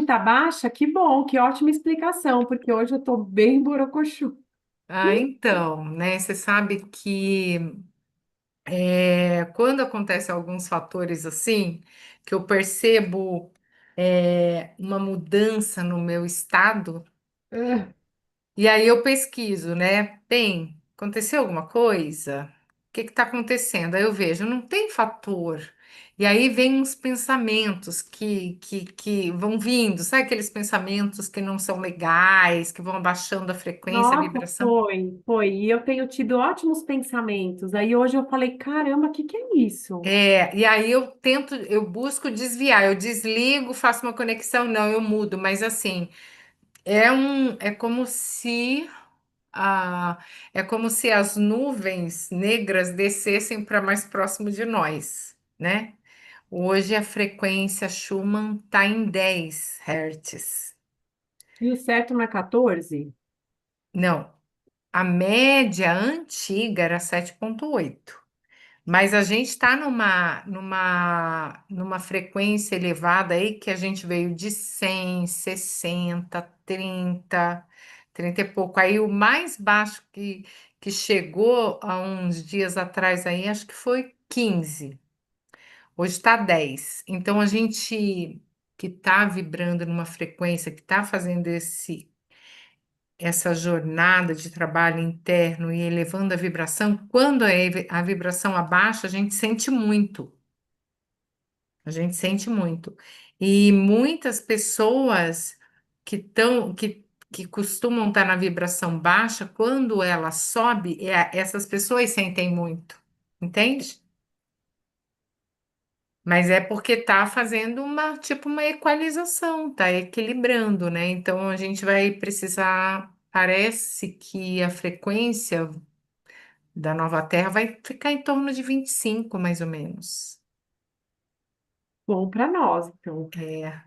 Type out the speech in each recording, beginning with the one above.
tá baixa? Que bom, que ótima explicação, porque hoje eu tô bem borocochô. Então, né, você sabe que quando acontecem alguns fatores assim, que eu percebo uma mudança no meu estado, Ah, e aí eu pesquiso, né? Bem, aconteceu alguma coisa? O que está acontecendo? Aí eu vejo, não tem fator. E aí vem uns pensamentos que vão vindo, sabe aqueles pensamentos que não são legais, que vão abaixando a frequência, a nossa, vibração? foi. E eu tenho tido ótimos pensamentos. Aí hoje eu falei, caramba, o que que é isso? E aí eu busco desviar, eu desligo, faço uma conexão, não, eu mudo, mas assim, é como se a, é como se as nuvens negras descessem para mais próximo de nós, né? Hoje a frequência Schumann está em 10 Hz. E o certo não é 14? Não, a média antiga era 7,8. Mas a gente está numa frequência elevada aí que a gente veio de 100, 60, 30 e pouco. Aí o mais baixo que chegou há uns dias atrás aí, acho que foi 15. Hoje está 10. Então a gente que está vibrando numa frequência, que está fazendo essa jornada de trabalho interno e elevando a vibração, quando a vibração abaixa, a gente sente muito. A gente sente muito. E muitas pessoas que costumam estar na vibração baixa, quando ela sobe, essas pessoas sentem muito. Entende? Mas é porque está fazendo uma equalização, está equilibrando, né? Então a gente vai precisar, parece que a frequência da nova Terra vai ficar em torno de 25, mais ou menos. Bom para nós, então. É.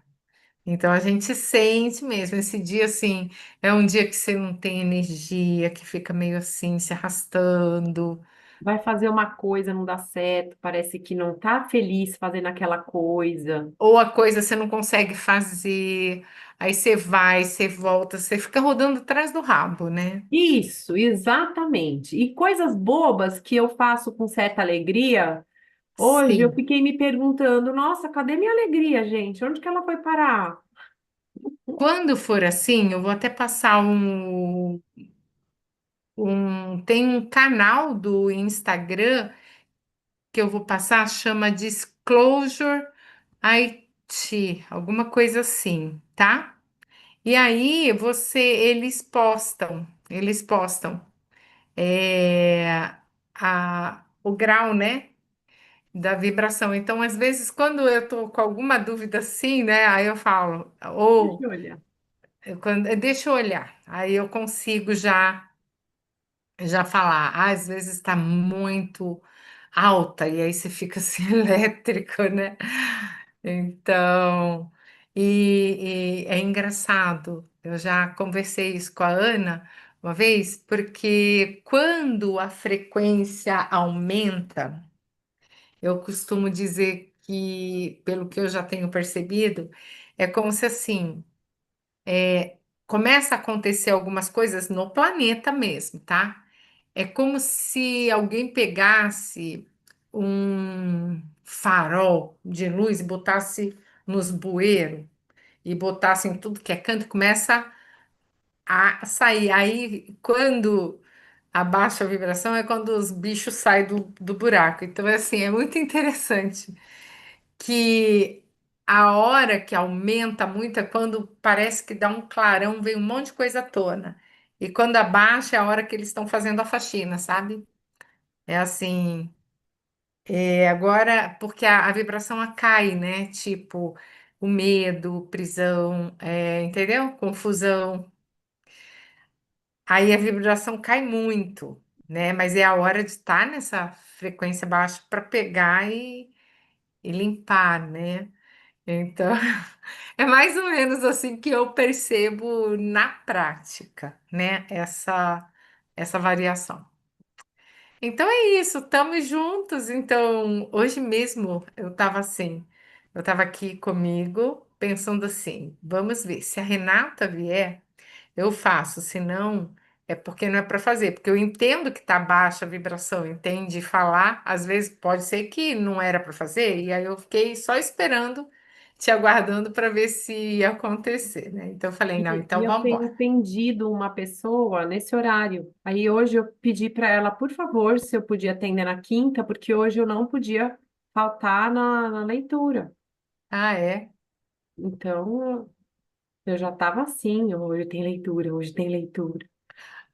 Então a gente sente mesmo. Esse dia, assim, é um dia que você não tem energia, que fica meio assim, se arrastando. Vai fazer uma coisa, não dá certo, parece que não tá feliz fazendo aquela coisa. Ou a coisa você não consegue fazer, aí você vai, você volta, você fica rodando atrás do rabo, né? Isso, exatamente. E coisas bobas que eu faço com certa alegria. Hoje eu Sim. fiquei me perguntando, nossa, cadê minha alegria, gente? Onde que ela foi parar? Quando for assim, eu vou até passar tem um canal do Instagram que eu vou passar, chama Disclosure IT, alguma coisa assim, tá? E aí eles postam é, o grau, né, da vibração. Então, às vezes, quando eu tô com alguma dúvida assim, né, aí eu falo, Deixa ou eu olhar. deixa eu olhar, aí eu consigo já falar. Às vezes está muito alta e aí você fica assim elétrico, né? Então, e é engraçado. Eu já conversei isso com a Ana uma vez, porque quando a frequência aumenta, eu costumo dizer que, pelo que eu já tenho percebido, é como se assim começa a acontecer algumas coisas no planeta mesmo, tá? É como se alguém pegasse um farol de luz e botasse nos bueiros e botasse em tudo que é canto, e começa a sair. Aí, quando abaixa a vibração, é quando os bichos saem do buraco. Então, é assim, é muito interessante que a hora que aumenta muito é quando parece que dá um clarão, vem um monte de coisa à tona. E quando abaixa é a hora que eles estão fazendo a faxina, sabe? É assim, agora, porque a vibração cai, né? Tipo, o medo, prisão, entendeu? Confusão. Aí a vibração cai muito, né? Mas é a hora de estar nessa frequência baixa para pegar e limpar, né? Então, é mais ou menos assim que eu percebo na prática, né? Essa variação. Então é isso, estamos juntos. Então, hoje mesmo eu estava assim, eu estava aqui comigo. pensando assim, vamos ver, se a Renata vier, eu faço, se não, é porque não é para fazer, porque eu entendo que tá baixa a vibração, entende? Falar, às vezes pode ser que não era para fazer, e aí eu fiquei só esperando, te aguardando para ver se ia acontecer, né? Então eu falei, não, E então eu vamos tenho embora. atendido uma pessoa nesse horário. Aí hoje eu pedi para ela, por favor, se eu podia atender na quinta, porque hoje eu não podia faltar na leitura. Ah, é? Então, eu já estava assim, hoje tem leitura, hoje tem leitura.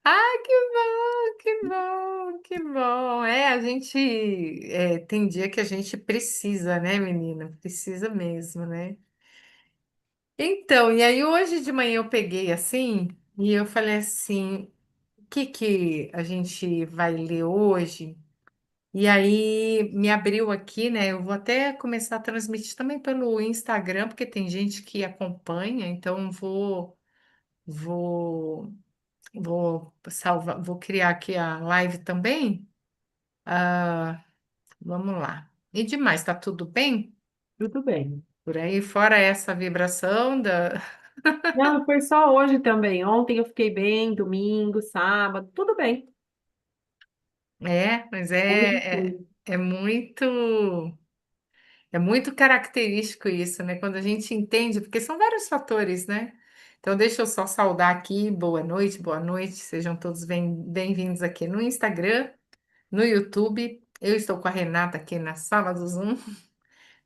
Ah, que bom, que bom, que bom. É, a gente tem dia que a gente precisa, né, menina? Precisa mesmo, né? Então, e aí hoje de manhã eu peguei assim e eu falei assim, o que que a gente vai ler hoje? E aí me abriu aqui, né? Eu vou até começar a transmitir também pelo Instagram, porque tem gente que acompanha, então vou vou salvar, vou criar aqui a live também. Ah, vamos lá. E demais, tá tudo bem Tudo bem. por aí? Fora essa vibração da. Não, foi só hoje também. Ontem eu fiquei bem, domingo, sábado, tudo bem. É, mas Hoje é, foi. é muito. É muito característico isso, né? Quando a gente entende, porque são vários fatores, né? Então, deixa eu só saudar aqui. Boa noite. Sejam todos bem-vindos aqui no Instagram, no YouTube. Eu estou com a Renata aqui na sala do Zoom,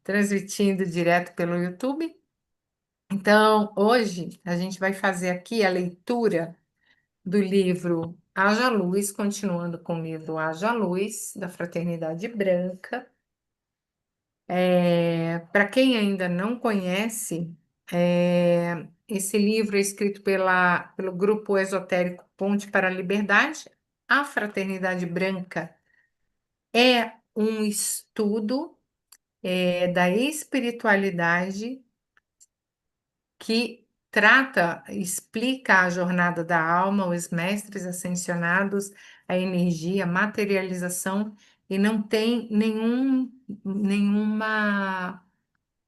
transmitindo direto pelo YouTube. Então, hoje a gente vai fazer aqui a leitura do livro Haja Luz, continuando com o livro Haja Luz, da Fraternidade Branca. Para quem ainda não conhece, esse livro é escrito pelo grupo esotérico Ponte para a Liberdade. A Fraternidade Branca é um estudo da espiritualidade que trata, explica a jornada da alma, os mestres ascensionados, a energia, a materialização, e não tem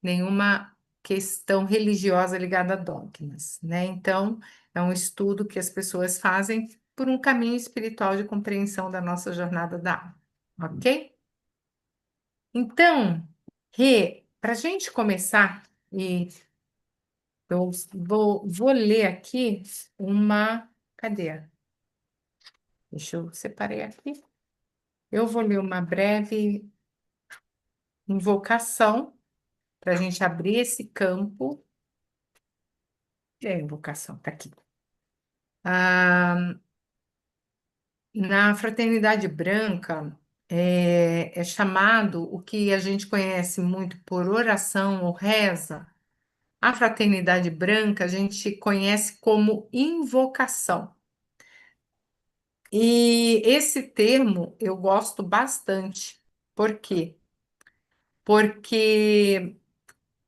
nenhuma questão religiosa ligada a dogmas, né? Então, é um estudo que as pessoas fazem por um caminho espiritual de compreensão da nossa jornada da alma, ok? Então, Rê, para a gente começar, e eu vou ler aqui uma. Cadê? Deixa eu separei aqui. Eu vou ler uma breve invocação para a gente abrir esse campo. É, a invocação, está aqui. Ah, na Fraternidade Branca é chamado o que a gente conhece muito por oração ou reza. A Fraternidade Branca a gente conhece como invocação. E esse termo eu gosto bastante. Por quê? Porque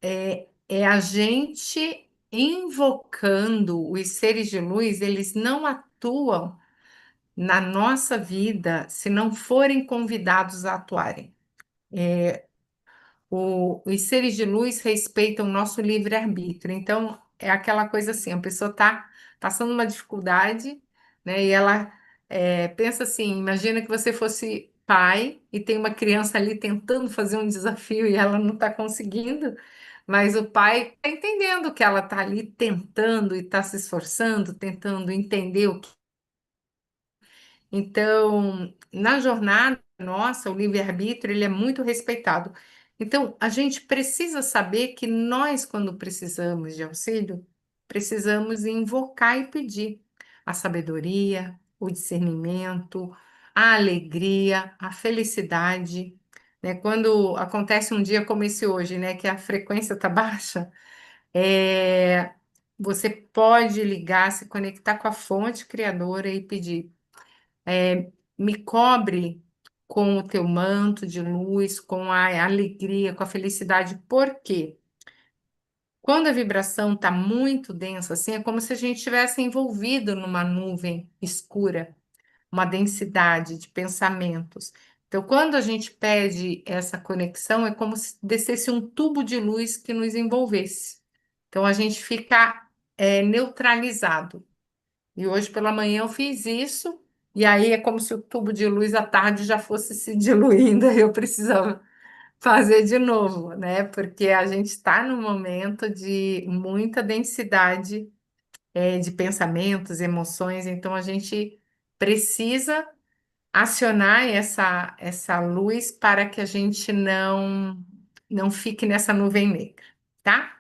é a gente invocando os seres de luz, eles não atuam na nossa vida se não forem convidados a atuarem. Os seres de luz respeitam o nosso livre-arbítrio. Então, é aquela coisa assim, a pessoa está passando uma dificuldade, né? E ela pensa assim, imagina que você fosse pai e tem uma criança ali tentando fazer um desafio e ela não está conseguindo, mas o pai está entendendo que ela está ali tentando e está se esforçando, tentando entender o que. Então, na jornada nossa, o livre-arbítrio, ele é muito respeitado. Então, a gente precisa saber que nós, quando precisamos de auxílio, precisamos invocar e pedir a sabedoria, o discernimento, a alegria, a felicidade, né? Quando acontece um dia como esse hoje, né, que a frequência está baixa, você pode ligar, se conectar com a fonte criadora e pedir me cobre com o teu manto de luz, com a alegria, com a felicidade. Por quê? Quando a vibração está muito densa, assim, é como se a gente estivesse envolvido numa nuvem escura, uma densidade de pensamentos. Então, quando a gente pede essa conexão, é como se descesse um tubo de luz que nos envolvesse. Então a gente fica neutralizado. E hoje pela manhã eu fiz isso, e aí é como se o tubo de luz à tarde já fosse se diluindo, e eu precisava fazer de novo, né? Porque a gente está num momento de muita densidade, de pensamentos, emoções, então a gente precisa acionar essa luz para que a gente não fique nessa nuvem negra, tá?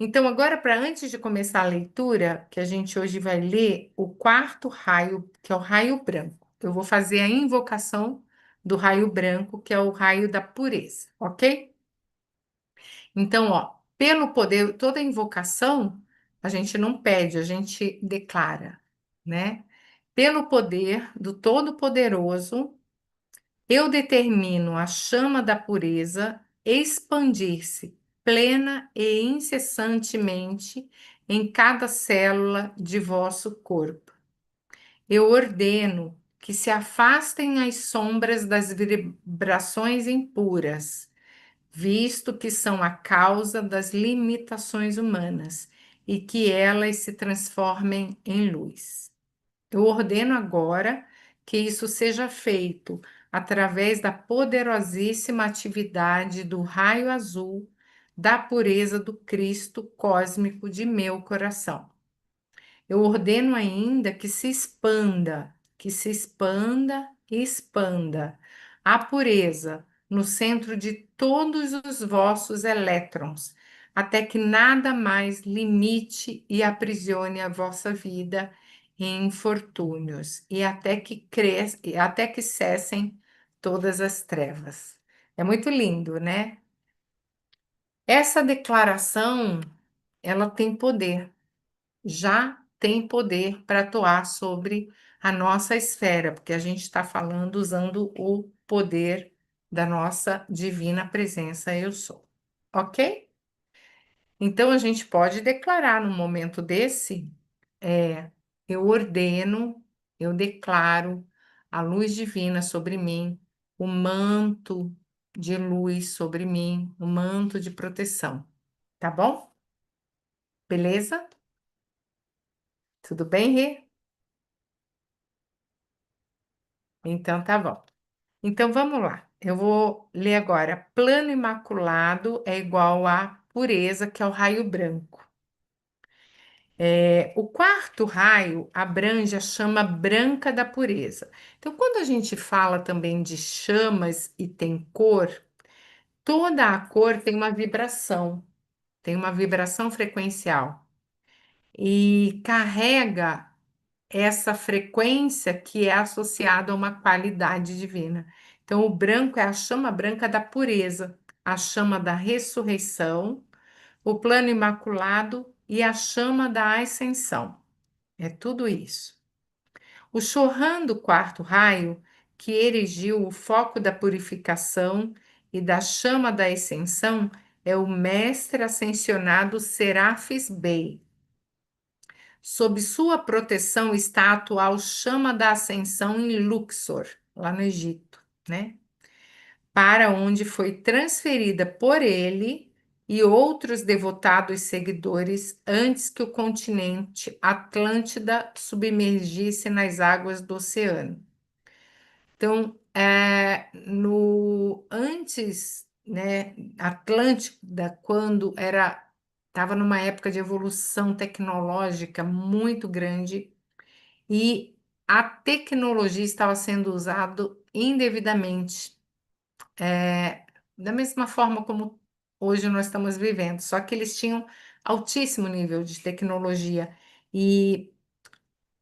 Então, agora, para antes de começar a leitura, que a gente hoje vai ler o quarto raio, que é o raio branco. Eu vou fazer a invocação do raio branco, que é o raio da pureza, ok? Então, ó, pelo poder, toda invocação, a gente não pede, a gente declara, né? Pelo poder do Todo-Poderoso, eu determino a chama da pureza expandir-se plena e incessantemente em cada célula de vosso corpo. Eu ordeno que se afastem as sombras das vibrações impuras, visto que são a causa das limitações humanas, e que elas se transformem em luz. Eu ordeno agora que isso seja feito através da poderosíssima atividade do raio azul da pureza do Cristo cósmico de meu coração. Eu ordeno ainda que se expanda e expanda a pureza no centro de todos os vossos elétrons, até que nada mais limite e aprisione a vossa vida em infortúnios e até que cessem todas as trevas. É muito lindo, né? Essa declaração, ela tem poder, já tem poder para atuar sobre a nossa esfera, porque a gente está falando usando o poder da nossa divina presença, eu sou. Ok? Então a gente pode declarar num momento desse, é, eu ordeno, eu declaro a luz divina sobre mim, o manto de luz sobre mim, o manto de proteção. Tá bom? Beleza? Tudo bem, Rê? Então tá bom. Então vamos lá. Eu vou ler agora. Plano imaculado é igual a pureza, que é o raio branco. O quarto raio abrange a chama branca da pureza. Então, quando a gente fala também de chamas e tem cor, toda a cor tem uma vibração frequencial e carrega essa frequência que é associada a uma qualidade divina. Então, o branco é a chama branca da pureza, a chama da ressurreição, o plano imaculado e a chama da ascensão. É tudo isso. O Chohan do quarto raio, que erigiu o foco da purificação e da chama da ascensão, é o mestre ascensionado Serafis Bey. Sob sua proteção está a atual chama da ascensão em Luxor, lá no Egito, né? Para onde foi transferida por ele e outros devotados seguidores antes que o continente Atlântida submergisse nas águas do oceano. Então, no antes, né, Atlântida, quando estava numa época de evolução tecnológica muito grande e a tecnologia estava sendo usada indevidamente, da mesma forma como hoje nós estamos vivendo, só que eles tinham altíssimo nível de tecnologia e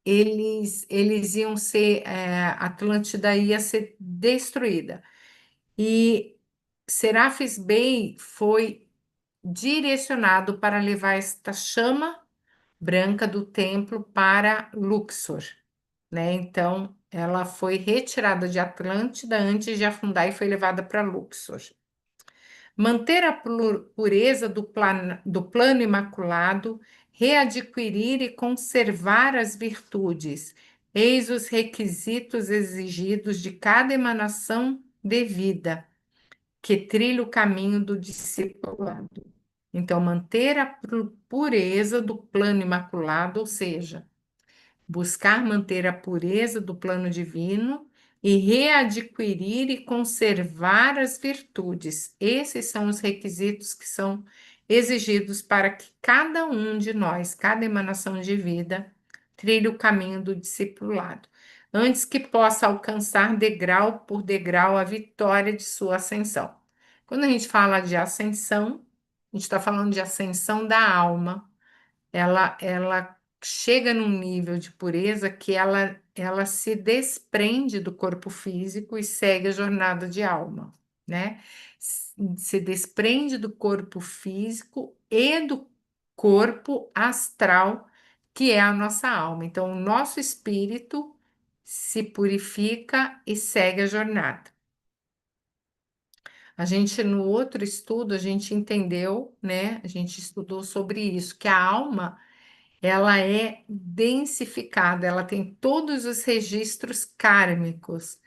eles iam ser, a Atlântida ia ser destruída. E Serafis Bey foi direcionado para levar esta chama branca do templo para Luxor, né? Então, ela foi retirada de Atlântida antes de afundar e foi levada para Luxor. Manter a pureza do plano imaculado, readquirir e conservar as virtudes, eis os requisitos exigidos de cada emanação de vida que trilha o caminho do discipulado. Então, manter a pureza do plano imaculado, ou seja, buscar manter a pureza do plano divino e readquirir e conservar as virtudes. Esses são os requisitos que são exigidos para que cada um de nós, cada emanação de vida, trilhe o caminho do discipulado, antes que possa alcançar degrau por degrau a vitória de sua ascensão. Quando a gente fala de ascensão, a gente está falando de ascensão da alma. Ela chega num nível de pureza que ela se desprende do corpo físico e segue a jornada de alma, né? Se desprende do corpo físico e do corpo astral, que é a nossa alma. Então, o nosso espírito se purifica e segue a jornada. A gente, no outro estudo, a gente entendeu, né? A gente estudou sobre isso, que a alma ela é densificada, ela tem todos os registros kármicos,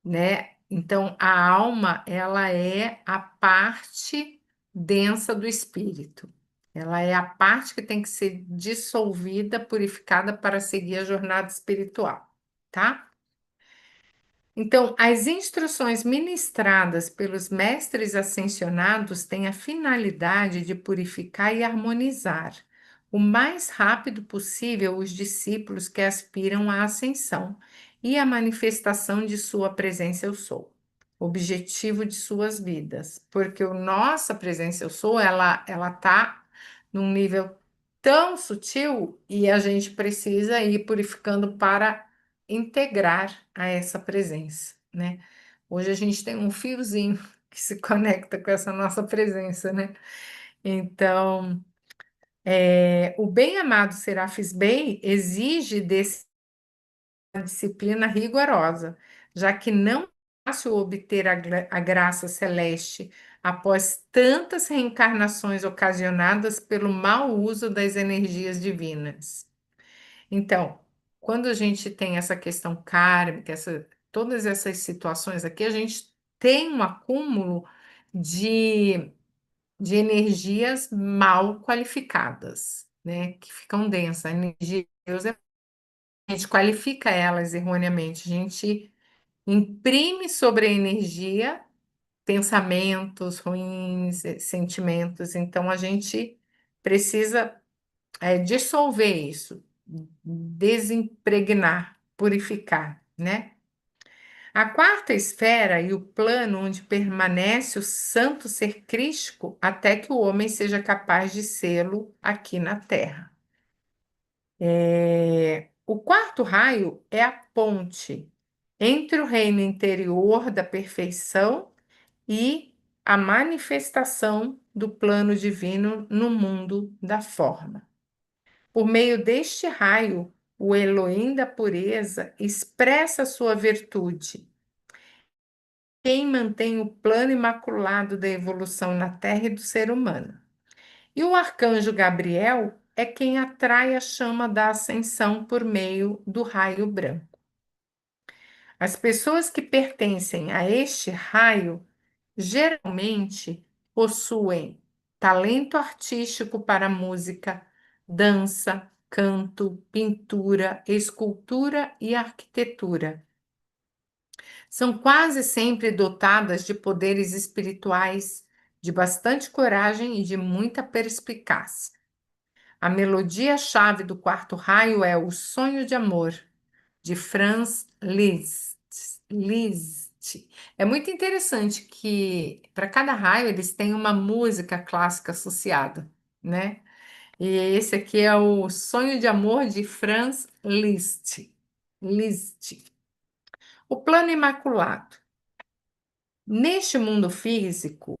né? Então, a alma, ela é a parte densa do espírito. Ela é a parte que tem que ser dissolvida, purificada para seguir a jornada espiritual, tá? Então, as instruções ministradas pelos mestres ascensionados têm a finalidade de purificar e harmonizar o mais rápido possível os discípulos que aspiram à ascensão e à manifestação de sua presença eu sou, objetivo de suas vidas, porque a nossa presença eu sou, ela tá num nível tão sutil e a gente precisa ir purificando para integrar a essa presença, né? Hoje a gente tem um fiozinho que se conecta com essa nossa presença, né? Então, o bem-amado Serafis Bey exige desse disciplina rigorosa, já que não é fácil obter a graça celeste após tantas reencarnações ocasionadas pelo mau uso das energias divinas. Então, quando a gente tem essa questão kármica, todas essas situações aqui, a gente tem um acúmulo de, de energias mal qualificadas, né? Que ficam densas. A energia de Deus, a gente qualifica elas erroneamente. A gente imprime sobre a energia pensamentos ruins, sentimentos. Então, a gente precisa dissolver isso, desimpregnar, purificar, né? A quarta esfera e o plano onde permanece o santo ser crístico até que o homem seja capaz de sê-lo aqui na Terra. O quarto raio é a ponte entre o reino interior da perfeição e a manifestação do plano divino no mundo da forma. Por meio deste raio, o Elohim da pureza expressa sua virtude. Quem mantém o plano imaculado da evolução na Terra e do ser humano. E o arcanjo Gabriel é quem atrai a chama da ascensão por meio do raio branco. As pessoas que pertencem a este raio geralmente possuem talento artístico para música, dança, canto, pintura, escultura e arquitetura. São quase sempre dotadas de poderes espirituais, de bastante coragem e de muita perspicácia. A melodia-chave do quarto raio é O Sonho de Amor, de Franz Liszt. Liszt. É muito interessante que para cada raio eles têm uma música clássica associada, né? E esse aqui é o Sonho de Amor de Franz Liszt. Liszt. O plano imaculado. Neste mundo físico,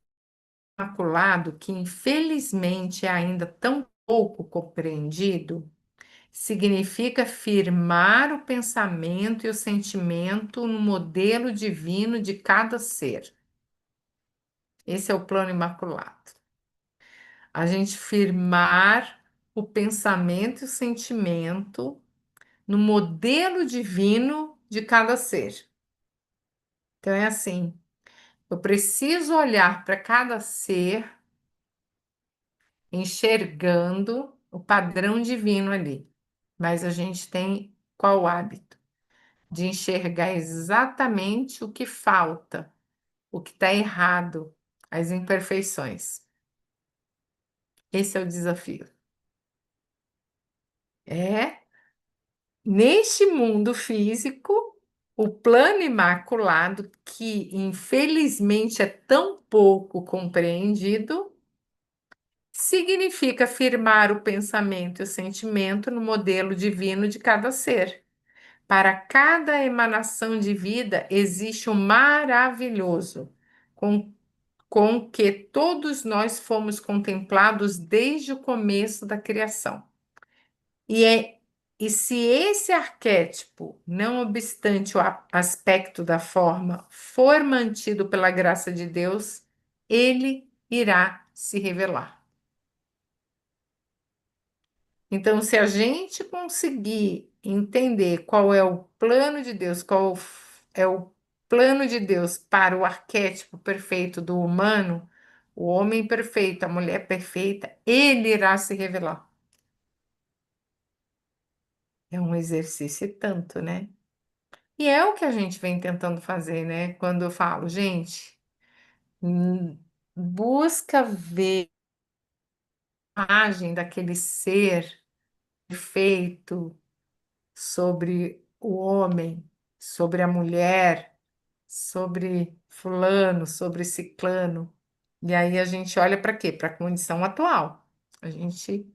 imaculado, que infelizmente é ainda tão pouco compreendido, significa firmar o pensamento e o sentimento no modelo divino de cada ser. Esse é o plano imaculado. A gente firmar o pensamento e o sentimento no modelo divino de cada ser. Então é assim, eu preciso olhar para cada ser enxergando o padrão divino ali. Mas a gente tem qual hábito? De enxergar exatamente o que falta, o que está errado, as imperfeições. Esse é o desafio. É, neste mundo físico, o plano imaculado, que infelizmente é tão pouco compreendido, significa firmar o pensamento e o sentimento no modelo divino de cada ser. Para cada emanação de vida existe um maravilhoso, com, com que todos nós fomos contemplados desde o começo da criação. E, e se esse arquétipo, não obstante o aspecto da forma, for mantido pela graça de Deus, ele irá se revelar. Então, se a gente conseguir entender qual é o plano de Deus, é o plano de Deus para o arquétipo perfeito do humano, o homem perfeito, a mulher perfeita, ele irá se revelar. É um exercício e tanto, né? E é o que a gente vem tentando fazer, né? Quando eu falo, gente, hum, busca ver a imagem daquele ser perfeito sobre o homem, sobre a mulher, sobre fulano, sobre ciclano. E aí a gente olha para quê? Para a condição atual. A gente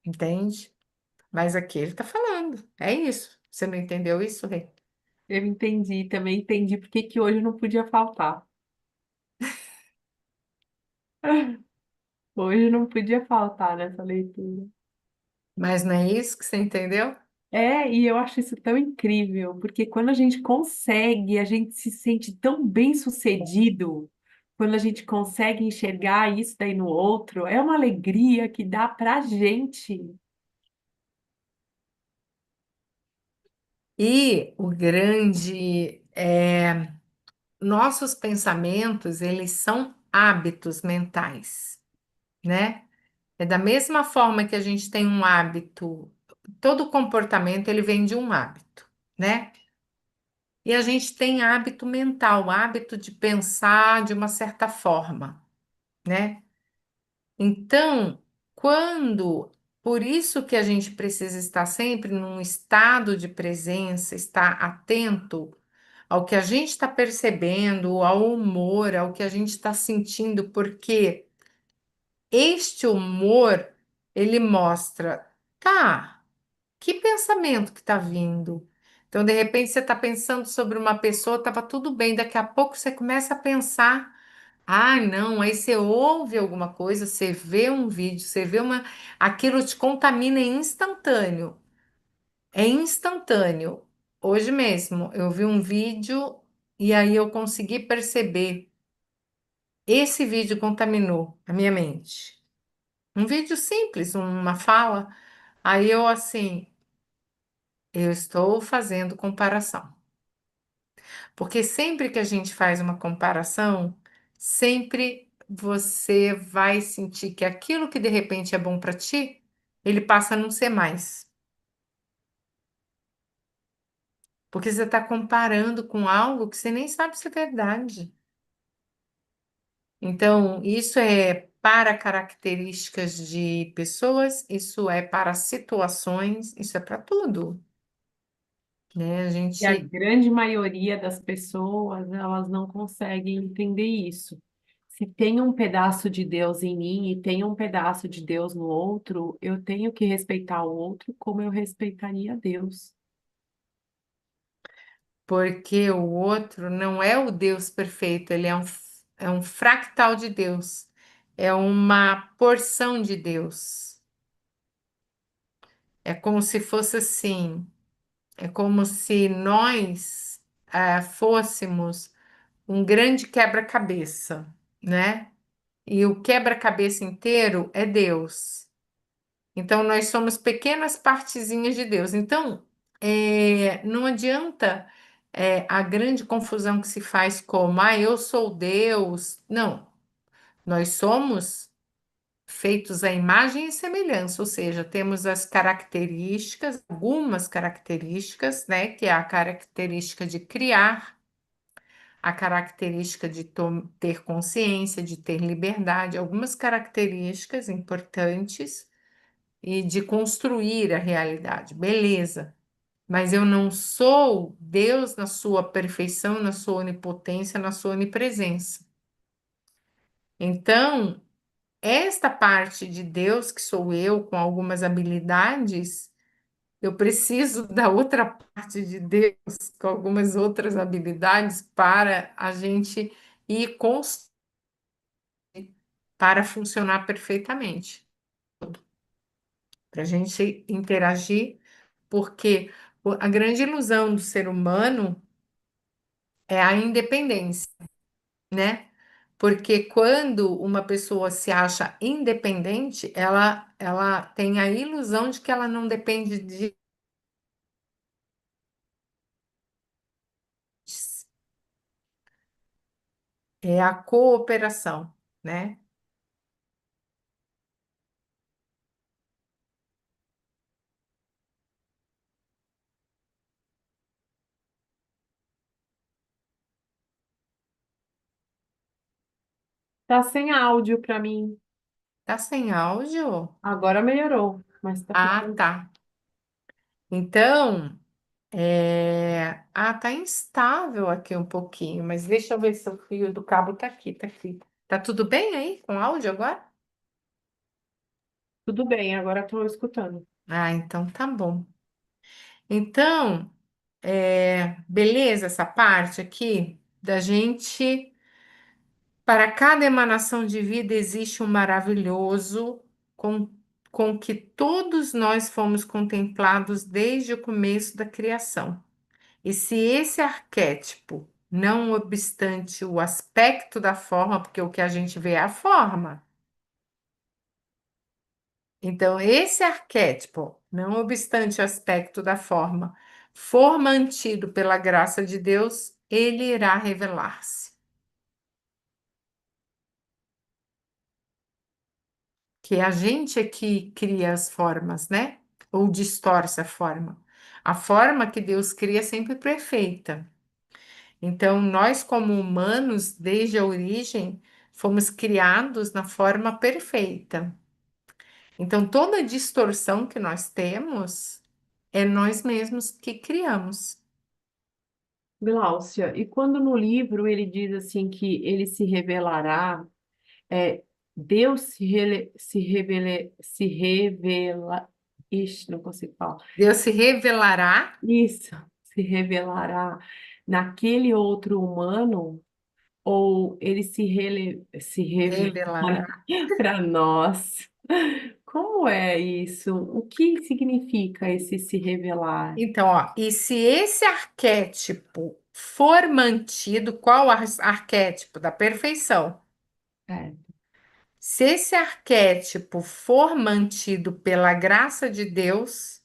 entende? Mas aqui ele está falando. É isso. Você não entendeu isso, Rê? Eu entendi, também entendi porque que hoje não podia faltar. Hoje não podia faltar nessa leitura. Mas não é isso que você entendeu? É, e eu acho isso tão incrível, porque quando a gente consegue, a gente se sente tão bem-sucedido, quando a gente consegue enxergar isso daí no outro, é uma alegria que dá pra gente. E o grande nossos pensamentos, eles são hábitos mentais, né? É da mesma forma que a gente tem um hábito, todo comportamento ele vem de um hábito, né? E a gente tem hábito mental, hábito de pensar de uma certa forma, né? Então, quando, por isso que a gente precisa estar sempre num estado de presença, estar atento ao que a gente está percebendo, ao humor, ao que a gente está sentindo, porque este humor, ele mostra, tá, que pensamento que está vindo? Então, de repente, você está pensando sobre uma pessoa, estava tudo bem, daqui a pouco você começa a pensar, ah, não, aí você ouve alguma coisa, você vê um vídeo, você vê uma. Aquilo te contamina, é instantâneo. É instantâneo. Hoje mesmo, eu vi um vídeo e aí eu consegui perceber. Esse vídeo contaminou a minha mente. Um vídeo simples, uma fala. Aí eu assim, eu estou fazendo comparação. Porque sempre que a gente faz uma comparação, sempre você vai sentir que aquilo que de repente é bom para ti, ele passa a não ser mais. Porque você está comparando com algo que você nem sabe se é verdade. Então, isso é para características de pessoas, isso é para situações, isso é para tudo, né? A E a gente, grande maioria das pessoas, elas não conseguem entender isso. Se tem um pedaço de Deus em mim e tem um pedaço de Deus no outro, eu tenho que respeitar o outro como eu respeitaria Deus. porque o outro não é o Deus perfeito, ele é um fractal de Deus, é uma porção de Deus. É como se fosse assim, é como se nós fôssemos um grande quebra-cabeça, né? E o quebra-cabeça inteiro é Deus. Então, nós somos pequenas partezinhas de Deus. Então, não adianta a grande confusão que se faz como, ah, eu sou Deus. Não, nós somos. feitos à imagem e semelhança, ou seja, temos as características, algumas características, né, que é a característica de criar, a característica de ter consciência, de ter liberdade, algumas características importantes e de construir a realidade. Beleza. Mas eu não sou Deus na sua perfeição, na sua onipotência, na sua onipresença. Então, esta parte de Deus, que sou eu, com algumas habilidades, eu preciso da outra parte de Deus, com algumas outras habilidades, para a gente ir para funcionar perfeitamente, para a gente interagir, porque a grande ilusão do ser humano é a independência, né? Porque quando uma pessoa se acha independente, ela tem a ilusão de que ela não depende de. É a cooperação, né? Tá sem áudio para mim. Tá sem áudio? Agora melhorou, mas tá Ah, ficando. tá. Então, tá instável aqui um pouquinho, mas deixa eu ver se o fio do cabo tá aqui, tá aqui. Tá tudo bem aí com áudio agora? Tudo bem, agora estou escutando. Ah, então tá bom. Então, beleza essa parte aqui da gente. Para cada emanação de vida existe um maravilhoso com, com que todos nós fomos contemplados desde o começo da criação. E se esse arquétipo, não obstante o aspecto da forma, porque o que a gente vê é a forma, então esse arquétipo, não obstante o aspecto da forma, for mantido pela graça de Deus, ele irá revelar-se. Que a gente é que cria as formas, né? Ou distorce a forma. A forma que Deus cria é sempre perfeita. Então, nós, como humanos, desde a origem, fomos criados na forma perfeita. Então, toda distorção que nós temos é nós mesmos que criamos. Gláucia, e quando no livro ele diz assim que ele se revelará, é, Deus se revela, ixi, não consigo falar. Deus se revelará, Isso, se revelará naquele outro humano, ou ele se revelará revelará. para nós. Como é isso? O que significa esse se revelar? Então, ó, e se esse arquétipo for mantido, qual arquétipo? Da perfeição. É, Se esse arquétipo for mantido pela graça de Deus,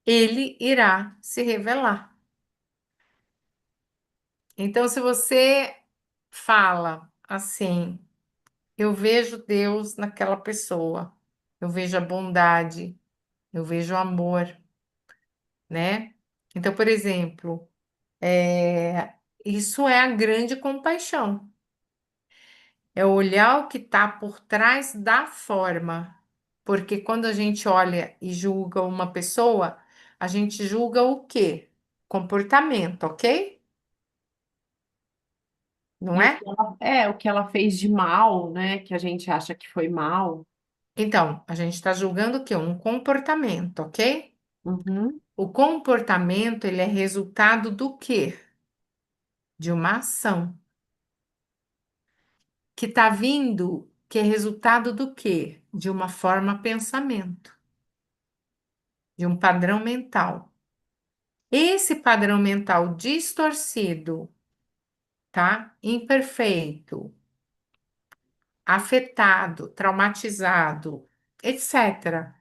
ele irá se revelar. Então, se você fala assim, eu vejo Deus naquela pessoa, eu vejo a bondade, eu vejo o amor, né? Então, por exemplo, isso é a grande compaixão. É olhar o que está por trás da forma. Porque quando a gente olha e julga uma pessoa, a gente julga o quê? Comportamento, ok? Não e é? o que ela fez de mal, né? Que a gente acha que foi mal. Então, a gente está julgando o quê? Um comportamento, ok? Uhum. O comportamento, ele é resultado do quê? De uma ação que está vindo, que é resultado do quê? De uma forma pensamento, de um padrão mental. Esse padrão mental distorcido, tá? Imperfeito, afetado, traumatizado, etc.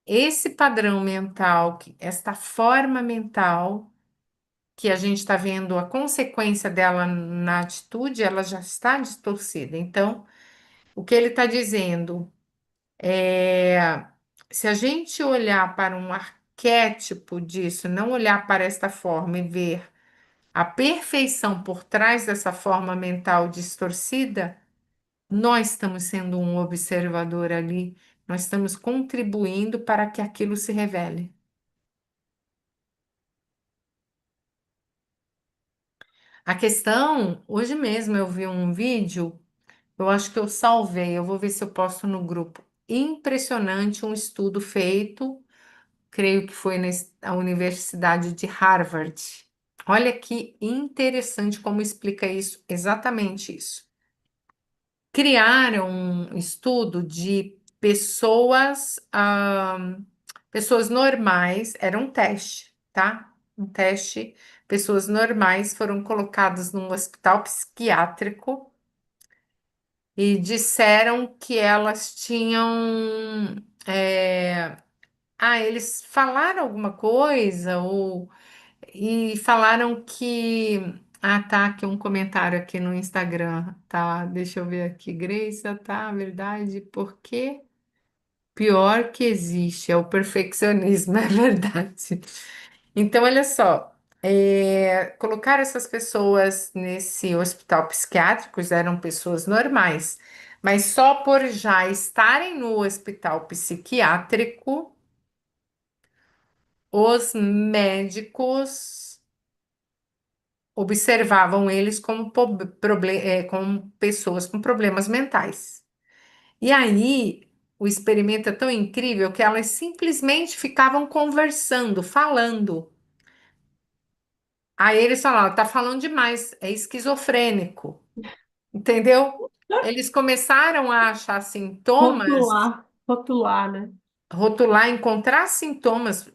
Esse padrão mental, esta forma mental, que a gente está vendo a consequência dela na atitude, ela já está distorcida. Então, o que ele está dizendo? É, se a gente olhar para um arquétipo disso, não olhar para esta forma e ver a perfeição por trás dessa forma mental distorcida, nós estamos sendo um observador ali, nós estamos contribuindo para que aquilo se revele. A questão, hoje mesmo eu vi um vídeo, eu acho que eu salvei, eu vou ver se eu posto no grupo. Impressionante um estudo feito, creio que foi na Universidade de Harvard. Olha que interessante como explica isso, exatamente isso. Criaram um estudo de pessoas, pessoas normais, era um teste, tá? Um teste, pessoas normais foram colocadas num hospital psiquiátrico e disseram que elas tinham, eles falaram alguma coisa e falaram que. Ah, tá, aqui um comentário aqui no Instagram, tá? Deixa eu ver aqui. Grace, tá, verdade, porque pior que existe é o perfeccionismo, é verdade. Então, olha só, colocar essas pessoas nesse hospital psiquiátrico eram pessoas normais, mas só por já estarem no hospital psiquiátrico, os médicos observavam eles como, como pessoas com problemas mentais. E aí, o experimento é tão incrível que elas simplesmente ficavam conversando, falando. Aí eles falaram, tá falando demais, é esquizofrênico, entendeu? Eles começaram a achar sintomas, Rotular, né? rotular, encontrar sintomas,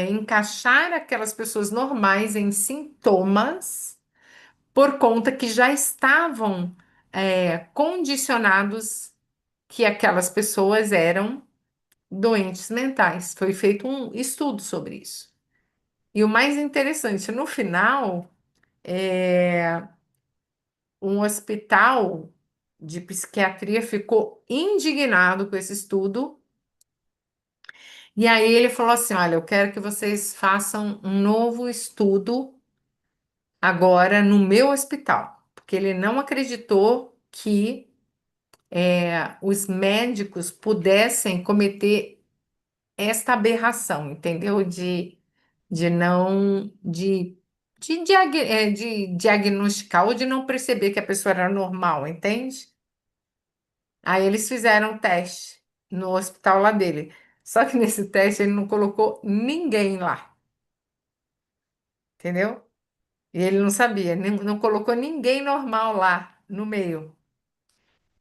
encaixar aquelas pessoas normais em sintomas por conta que já estavam condicionados que aquelas pessoas eram doentes mentais. Foi feito um estudo sobre isso. E o mais interessante, no final, um hospital de psiquiatria ficou indignado com esse estudo. E aí ele falou assim: olha, eu quero que vocês façam um novo estudo agora no meu hospital, porque ele não acreditou que os médicos pudessem cometer esta aberração, entendeu? De não, de diagnosticar ou de não perceber que a pessoa era normal, entende? Aí eles fizeram um teste no hospital lá dele. Só que nesse teste ele não colocou ninguém lá, entendeu? E ele não sabia, não colocou ninguém normal lá no meio.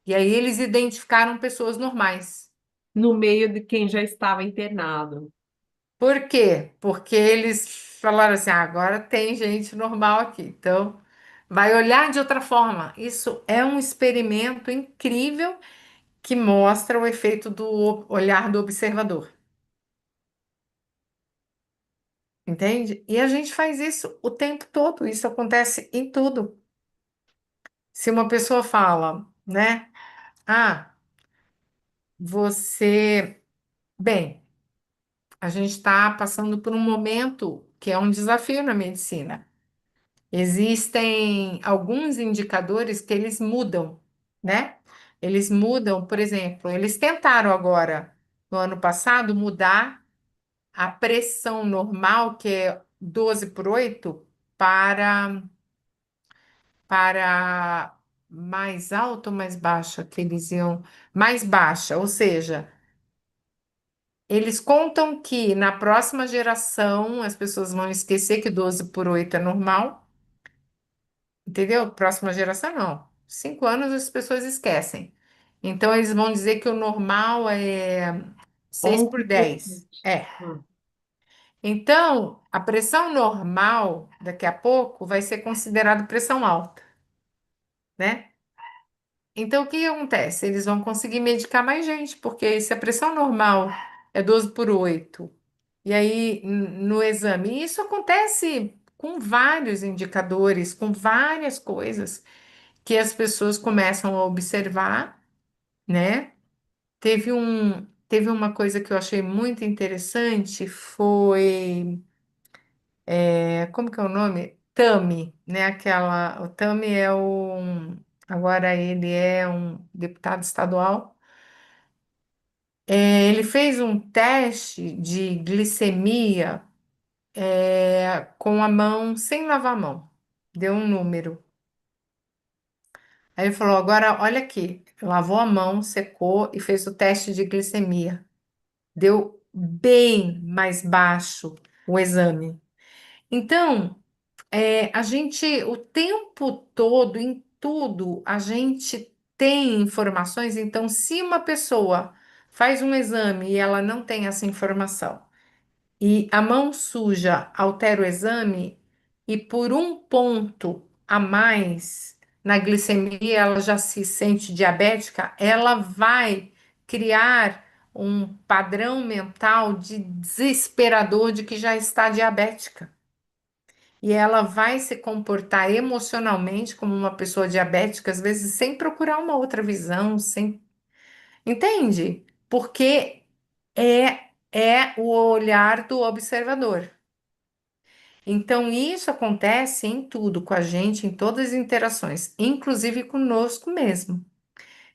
E aí eles identificaram pessoas normais. No meio de quem já estava internado. Por quê? Porque eles falaram assim: "Ah, agora tem gente normal aqui, então vai olhar de outra forma." Isso é um experimento incrível que mostra o efeito do olhar do observador, entende? E a gente faz isso o tempo todo, isso acontece em tudo. Se uma pessoa fala, né? Ah, você. Bem, a gente está passando por um momento que é um desafio na medicina. Existem alguns indicadores que eles mudam, né? Eles mudam, por exemplo, eles tentaram agora, no ano passado, mudar a pressão normal, que é 12/8, para mais alta ou mais baixa, que eles iam mais baixa, ou seja, eles contam que na próxima geração as pessoas vão esquecer que 12/8 é normal. Entendeu? Próxima geração não. 5 anos as pessoas esquecem. Então eles vão dizer que o normal é 6/10. 11%. É. Ah, Então, a pressão normal, daqui a pouco, vai ser considerada pressão alta, né? Então, o que acontece? Eles vão conseguir medicar mais gente, porque se a pressão normal é 12/8, e aí no exame, e isso acontece com vários indicadores, com várias coisas que as pessoas começam a observar, né? teve uma coisa que eu achei muito interessante, foi, como que é o nome? Tami, né? O Tami agora ele é um deputado estadual. Ele fez um teste de glicemia, com a mão, sem lavar a mão. Deu um número. Aí ele falou: agora olha aqui. Lavou a mão, secou e fez o teste de glicemia. Deu bem mais baixo o exame. Então, a gente, o tempo todo, em tudo, a gente tem informações. Então, se uma pessoa faz um exame e ela não tem essa informação, e a mão suja altera o exame, e por um ponto a mais na glicemia ela já se sente diabética, ela vai criar um padrão mental de desesperador de que já está diabética. E ela vai se comportar emocionalmente como uma pessoa diabética, às vezes sem procurar uma outra visão, sem... Entende? Porque é o olhar do observador. Então, isso acontece em tudo, com a gente, em todas as interações, inclusive conosco mesmo.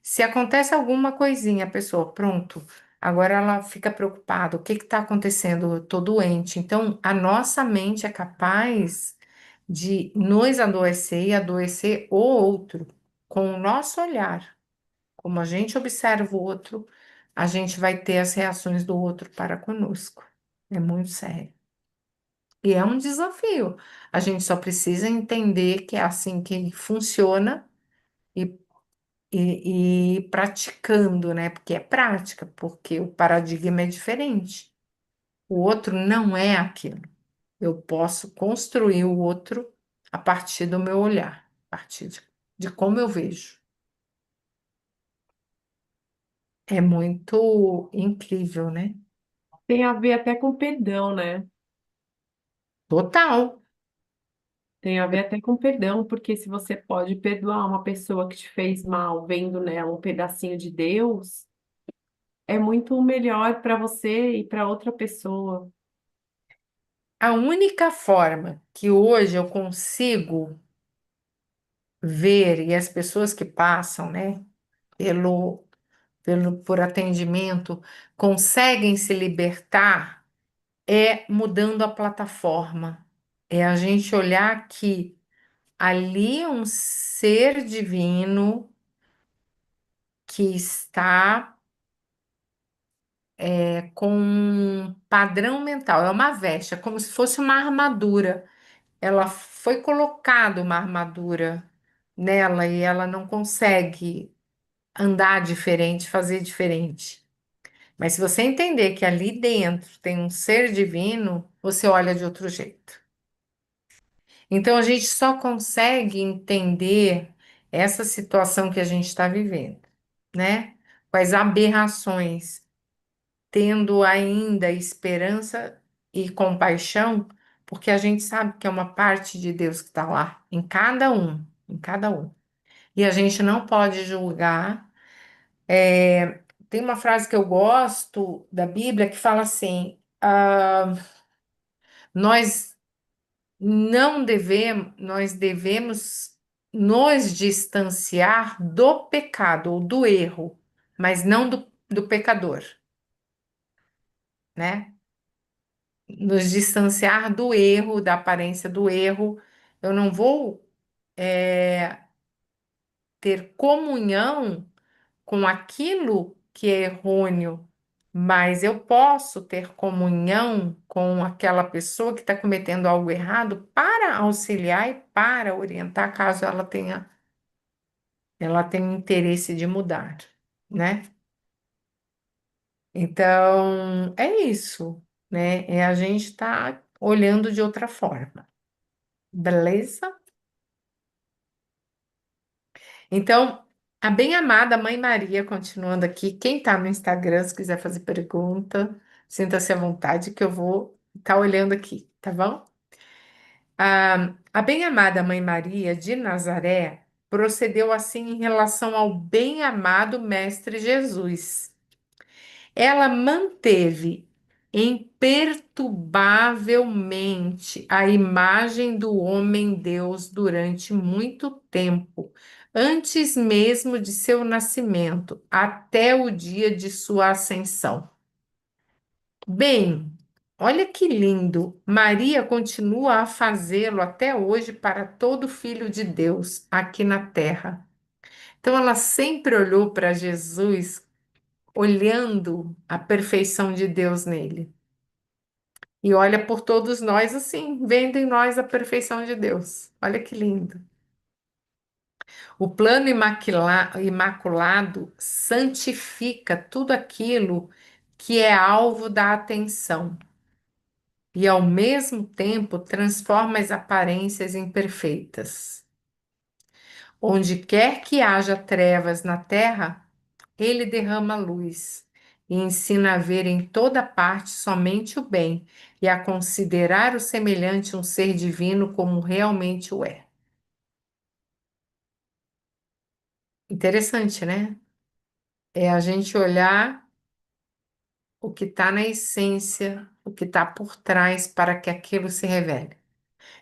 Se acontece alguma coisinha, a pessoa, pronto, agora ela fica preocupada: o que está acontecendo? Eu estou doente. Então, a nossa mente é capaz de nos adoecer e adoecer o outro com o nosso olhar. Como a gente observa o outro, a gente vai ter as reações do outro para conosco. É muito sério. E é um desafio. A gente só precisa entender que é assim que funciona e, e ir praticando, né? Porque é prática, porque o paradigma é diferente. O outro não é aquilo. Eu posso construir o outro a partir do meu olhar, a partir de como eu vejo. É muito incrível, né? Tem a ver até com perdão, né? Total. Tem a ver até com perdão, porque se você pode perdoar uma pessoa que te fez mal, vendo nela um pedacinho de Deus, é muito melhor para você e para outra pessoa. A única forma que hoje eu consigo ver, e as pessoas que passam, né, pelo, por atendimento, conseguem se libertar, é mudando a plataforma. É a gente olhar que ali é um ser divino que está, com um padrão mental, é uma veste, é como se fosse uma armadura. Ela foi colocada uma armadura nela e ela não consegue andar diferente, fazer diferente. Mas se você entender que ali dentro tem um ser divino, você olha de outro jeito. Então a gente só consegue entender essa situação que a gente está vivendo, né? Com as aberrações, tendo ainda esperança e compaixão, porque a gente sabe que é uma parte de Deus que está lá, em cada um, em cada um. E a gente não pode julgar. Tem uma frase que eu gosto da Bíblia que fala assim: nós nós devemos nos distanciar do pecado ou do erro, mas não do pecador, né? Nos distanciar do erro, da aparência do erro. Eu não vou ter comunhão com aquilo que é errôneo, mas eu posso ter comunhão com aquela pessoa que está cometendo algo errado para auxiliar e para orientar caso ela tenha interesse de mudar, né? Então, é isso, né? É a gente estar olhando de outra forma, beleza? Então, a bem-amada Mãe Maria, continuando aqui, quem está no Instagram, se quiser fazer pergunta, sinta-se à vontade que eu vou estar olhando aqui, tá bom? A bem-amada Mãe Maria de Nazaré procedeu assim em relação ao bem-amado Mestre Jesus. Ela manteve imperturbavelmente a imagem do homem-deus durante muito tempo, antes mesmo de seu nascimento, até o dia de sua ascensão. Bem, olha que lindo! Maria continua a fazê-lo até hoje para todo filho de Deus aqui na terra. Então, ela sempre olhou para Jesus, olhando a perfeição de Deus nele. E olha por todos nós assim, vendo em nós a perfeição de Deus. Olha que lindo. O plano imaculado santifica tudo aquilo que é alvo da atenção e, ao mesmo tempo, transforma as aparências em perfeitas. Onde quer que haja trevas na terra, ele derrama luz e ensina a ver em toda parte somente o bem e a considerar o semelhante um ser divino como realmente o é. Interessante, né? É a gente olhar o que está na essência, o que está por trás para que aquilo se revele.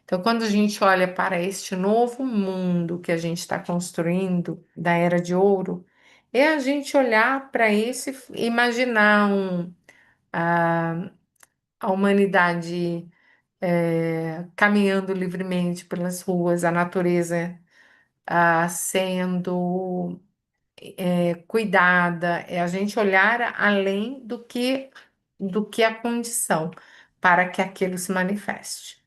Então, quando a gente olha para este novo mundo que a gente está construindo, da Era de Ouro, é a gente olhar para isso e imaginar a, a humanidade caminhando livremente pelas ruas, a natureza sendo cuidada, é a gente olhar além do que a condição para que aquilo se manifeste,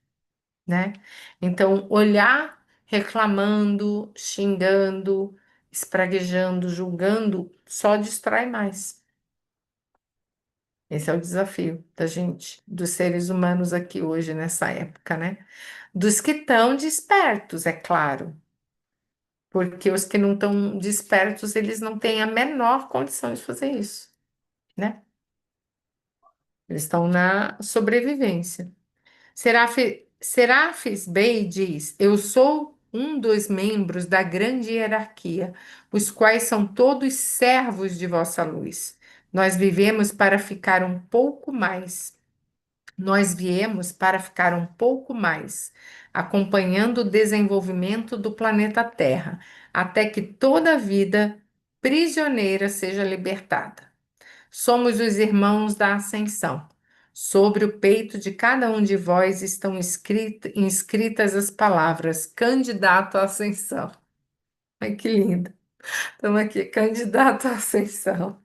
né? Então, olhar reclamando, xingando, espraguejando, julgando, só distrai mais. Esse é o desafio da gente, dos seres humanos aqui hoje, nessa época, né? Dos que estão despertos, é claro, porque os que não estão despertos, eles não têm a menor condição de fazer isso, né? Eles estão na sobrevivência. Serafis Bey diz: Eu sou um dos membros da grande hierarquia, os quais são todos servos de vossa luz. Nós vivemos para ficar um pouco mais. Nós viemos para ficar um pouco mais, acompanhando o desenvolvimento do planeta Terra, até que toda a vida prisioneira seja libertada. Somos os irmãos da ascensão. Sobre o peito de cada um de vós estão inscritas as palavras candidato à ascensão. Ai, que lindo. Estamos aqui, candidato à ascensão.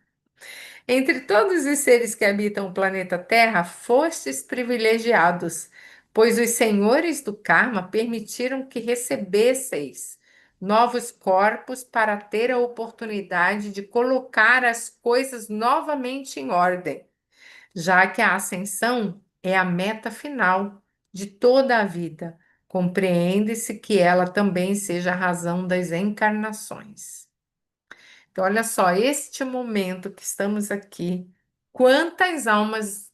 Entre todos os seres que habitam o planeta Terra, fostes privilegiados, pois os senhores do karma permitiram que recebesseis novos corpos para ter a oportunidade de colocar as coisas novamente em ordem, já que a ascensão é a meta final de toda a vida. Compreende-se que ela também seja a razão das encarnações. Então, olha só, este momento que estamos aqui, quantas almas,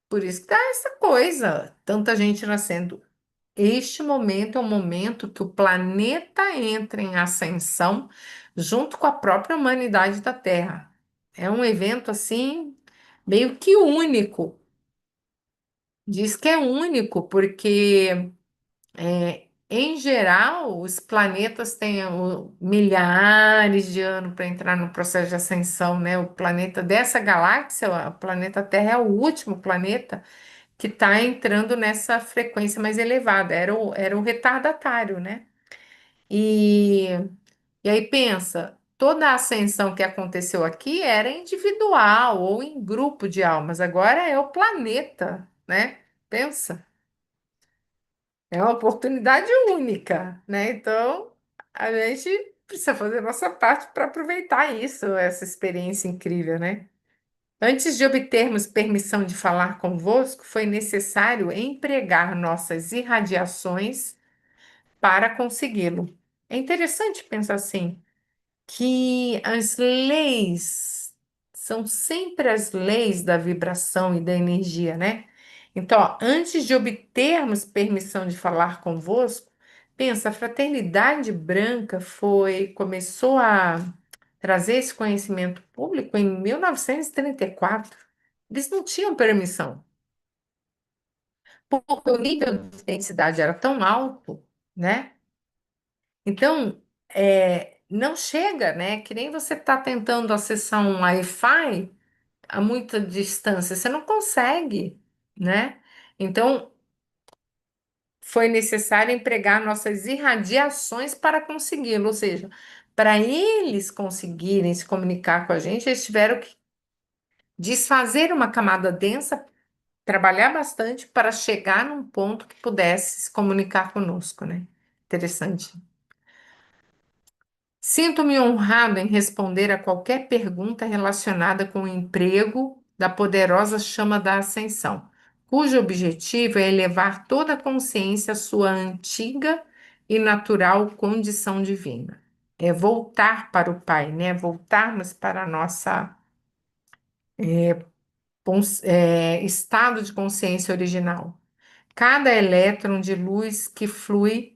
por isso que dá essa coisa, tanta gente nascendo. Este momento é um momento que o planeta entra em ascensão junto com a própria humanidade da Terra. É um evento assim, meio que único. Diz que é único, porque em geral, os planetas têm milhares de anos para entrar no processo de ascensão, né? O planeta dessa galáxia, o planeta Terra é o último planeta que está entrando nessa frequência mais elevada. Era o retardatário, né? E, e aí pensa, toda a ascensão que aconteceu aqui era individual ou em grupo de almas. Agora é o planeta, né? Pensa. É uma oportunidade única, né? Então, a gente precisa fazer a nossa parte para aproveitar isso, essa experiência incrível, né? Antes de obtermos permissão de falar convosco, foi necessário empregar nossas irradiações para consegui-lo. É interessante pensar assim que as leis são sempre as leis da vibração e da energia, né? Então, ó, antes de obtermos permissão de falar convosco, pensa, a fraternidade branca começou a trazer esse conhecimento público em 1934. Eles não tinham permissão, porque o nível de densidade era tão alto, né? Então, não chega, né? Que nem você está tentando acessar um Wi-Fi a muita distância, você não consegue, né? Então, foi necessário empregar nossas irradiações para consegui-lo, ou seja, para eles conseguirem se comunicar com a gente, eles tiveram que desfazer uma camada densa, trabalhar bastante para chegar num ponto que pudesse se comunicar conosco, né? Interessante. Sinto-me honrado em responder a qualquer pergunta relacionada com o emprego da poderosa chama da ascensão, cujo objetivo é elevar toda a consciência à sua antiga e natural condição divina. É voltar para o Pai, né? Voltarmos para a nossa estado de consciência original. Cada elétron de luz que flui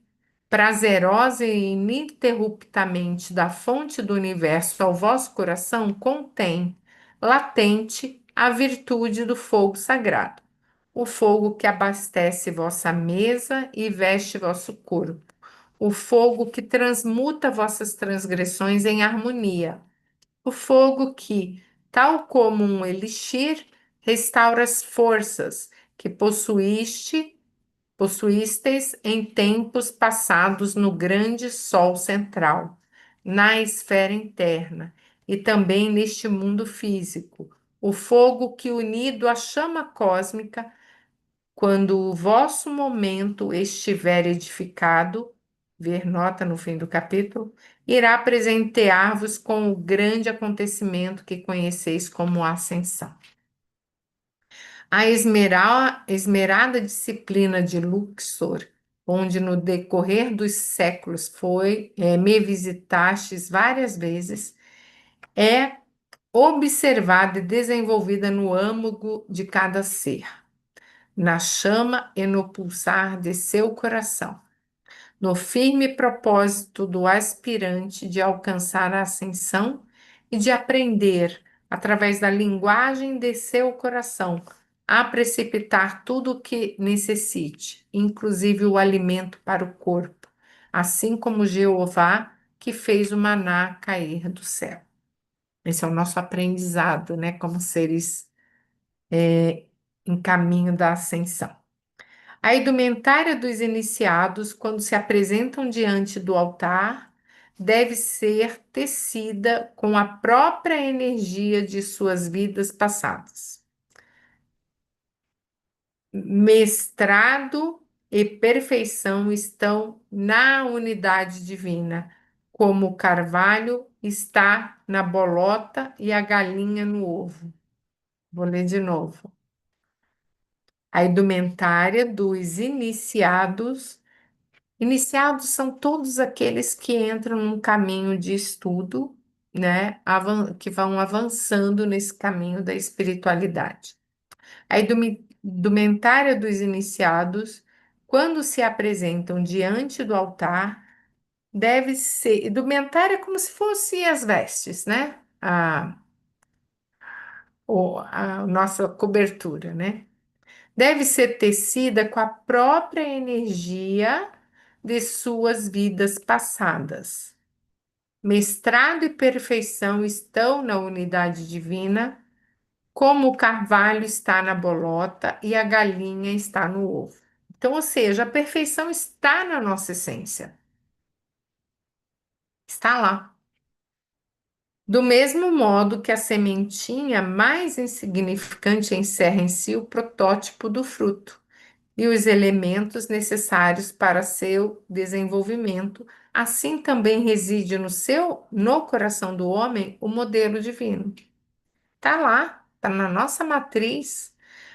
prazerosa e ininterruptamente da fonte do universo ao vosso coração contém, latente, a virtude do fogo sagrado, o fogo que abastece vossa mesa e veste vosso corpo, o fogo que transmuta vossas transgressões em harmonia, o fogo que, tal como um elixir, restaura as forças que possuísteis em tempos passados no grande sol central, na esfera interna e também neste mundo físico. O fogo que, unido à chama cósmica, quando o vosso momento estiver edificado, ver nota no fim do capítulo, irá presentear-vos com o grande acontecimento que conheceis como a ascensão. A esmerada disciplina de Luxor, onde no decorrer dos séculos me visitastes várias vezes, é observada e desenvolvida no âmago de cada ser, na chama e no pulsar de seu coração, no firme propósito do aspirante de alcançar a ascensão e de aprender, através da linguagem de seu coração, a precipitar tudo o que necessite, inclusive o alimento para o corpo, assim como Jeová que fez o maná cair do céu. Esse é o nosso aprendizado, né, como seres em caminho da ascensão. A indumentária dos iniciados, quando se apresentam diante do altar, deve ser tecida com a própria energia de suas vidas passadas. Mestrado e perfeição estão na unidade divina, como o carvalho está na bolota e a galinha no ovo. Vou ler de novo. A indumentária dos iniciados. Iniciados são todos aqueles que entram num caminho de estudo, né, que vão avançando nesse caminho da espiritualidade. A indumentária dos iniciados, quando se apresentam diante do altar, deve ser. Indumentária é como se fossem as vestes, né? A nossa cobertura, né? Deve ser tecida com a própria energia de suas vidas passadas. Mestrado e perfeição estão na unidade divina, como o carvalho está na bolota e a galinha está no ovo. Então, ou seja, a perfeição está na nossa essência. Está lá. Do mesmo modo que a sementinha mais insignificante encerra em si o protótipo do fruto e os elementos necessários para seu desenvolvimento, assim também reside no coração do homem o modelo divino. Está lá, está na nossa matriz,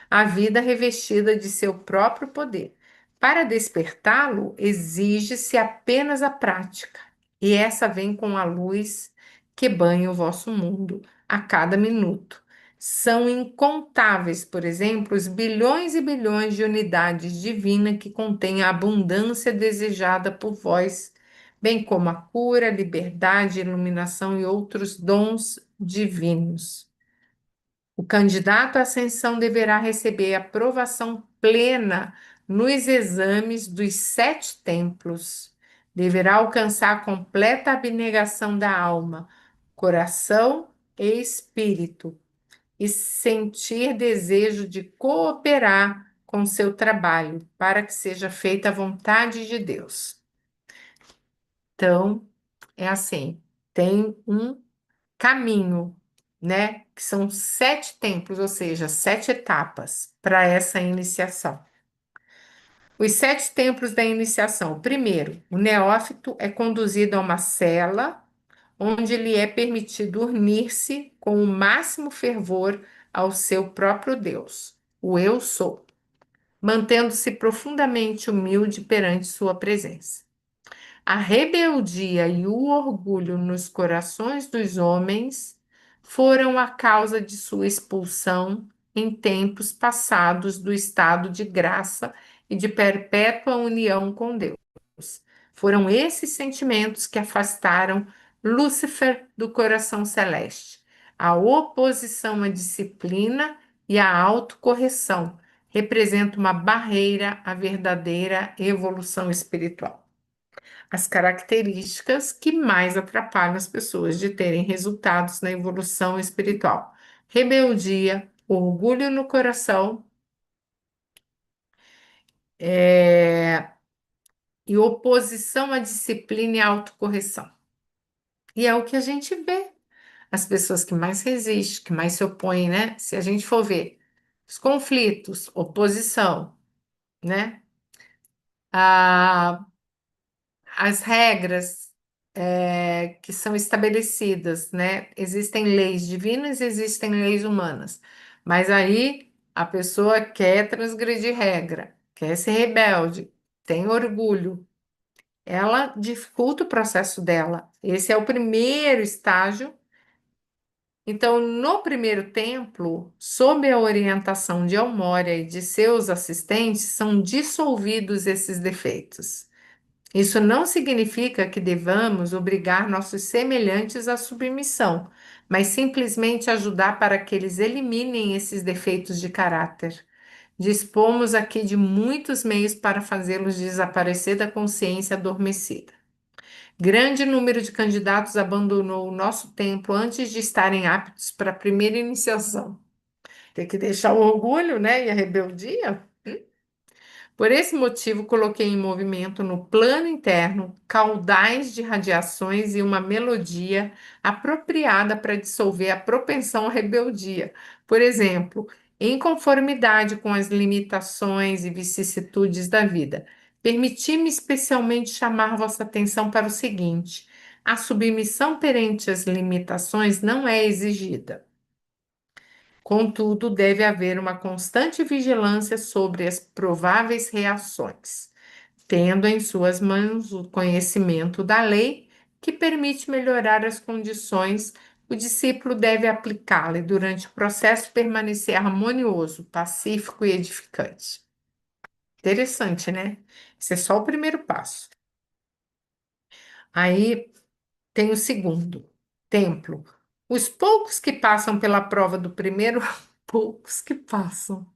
a vida revestida de seu próprio poder. Para despertá-lo, exige-se apenas a prática, e essa vem com a luz que banha o vosso mundo a cada minuto. São incontáveis, por exemplo, os bilhões e bilhões de unidades divinas que contêm a abundância desejada por vós, bem como a cura, liberdade, iluminação e outros dons divinos. O candidato à ascensão deverá receber aprovação plena nos exames dos 7 templos. Deverá alcançar completa abnegação da alma, coração e espírito, e sentir desejo de cooperar com seu trabalho para que seja feita a vontade de Deus. Então, é assim, tem um caminho, né? Que são 7 templos, ou seja, 7 etapas para essa iniciação. Os 7 templos da iniciação. Primeiro, o neófito é conduzido a uma cela onde lhe é permitido unir-se com o máximo fervor ao seu próprio Deus, o Eu Sou, mantendo-se profundamente humilde perante sua presença. A rebeldia e o orgulho nos corações dos homens foram a causa de sua expulsão em tempos passados do estado de graça e de perpétua união com Deus. Foram esses sentimentos que afastaram Lúcifer do coração celeste. A oposição à disciplina e à autocorreção representa uma barreira à verdadeira evolução espiritual. As características que mais atrapalham as pessoas de terem resultados na evolução espiritual: rebeldia, orgulho no coração, é, e oposição à disciplina e à autocorreção. E é o que a gente vê. As pessoas que mais resistem, que mais se opõem, né? Se a gente for ver os conflitos, oposição, né? A as regras que são estabelecidas, né? Existem leis divinas, existem leis humanas, mas aí a pessoa quer transgredir regra, quer ser rebelde, tem orgulho, ela dificulta o processo dela. Esse é o primeiro estágio. Então, no primeiro templo, sob a orientação de Almória e de seus assistentes, são dissolvidos esses defeitos. Isso não significa que devamos obrigar nossos semelhantes à submissão, mas simplesmente ajudar para que eles eliminem esses defeitos de caráter. Dispomos aqui de muitos meios para fazê-los desaparecer da consciência adormecida. Grande número de candidatos abandonou o nosso templo antes de estarem aptos para a primeira iniciação. Tem que deixar o orgulho, né, e a rebeldia. Por esse motivo, coloquei em movimento no plano interno caudais de radiações e uma melodia apropriada para dissolver a propensão à rebeldia. Por exemplo, em conformidade com as limitações e vicissitudes da vida, permiti-me especialmente chamar vossa atenção para o seguinte: a submissão perante as limitações não é exigida. Contudo, deve haver uma constante vigilância sobre as prováveis reações, tendo em suas mãos o conhecimento da lei que permite melhorar as condições. O discípulo deve aplicá-la e, durante o processo, permanecer harmonioso, pacífico e edificante. Interessante, né? Esse é só o primeiro passo. Aí tem o segundo, templo. Os poucos que passam pela prova do primeiro, poucos que passam.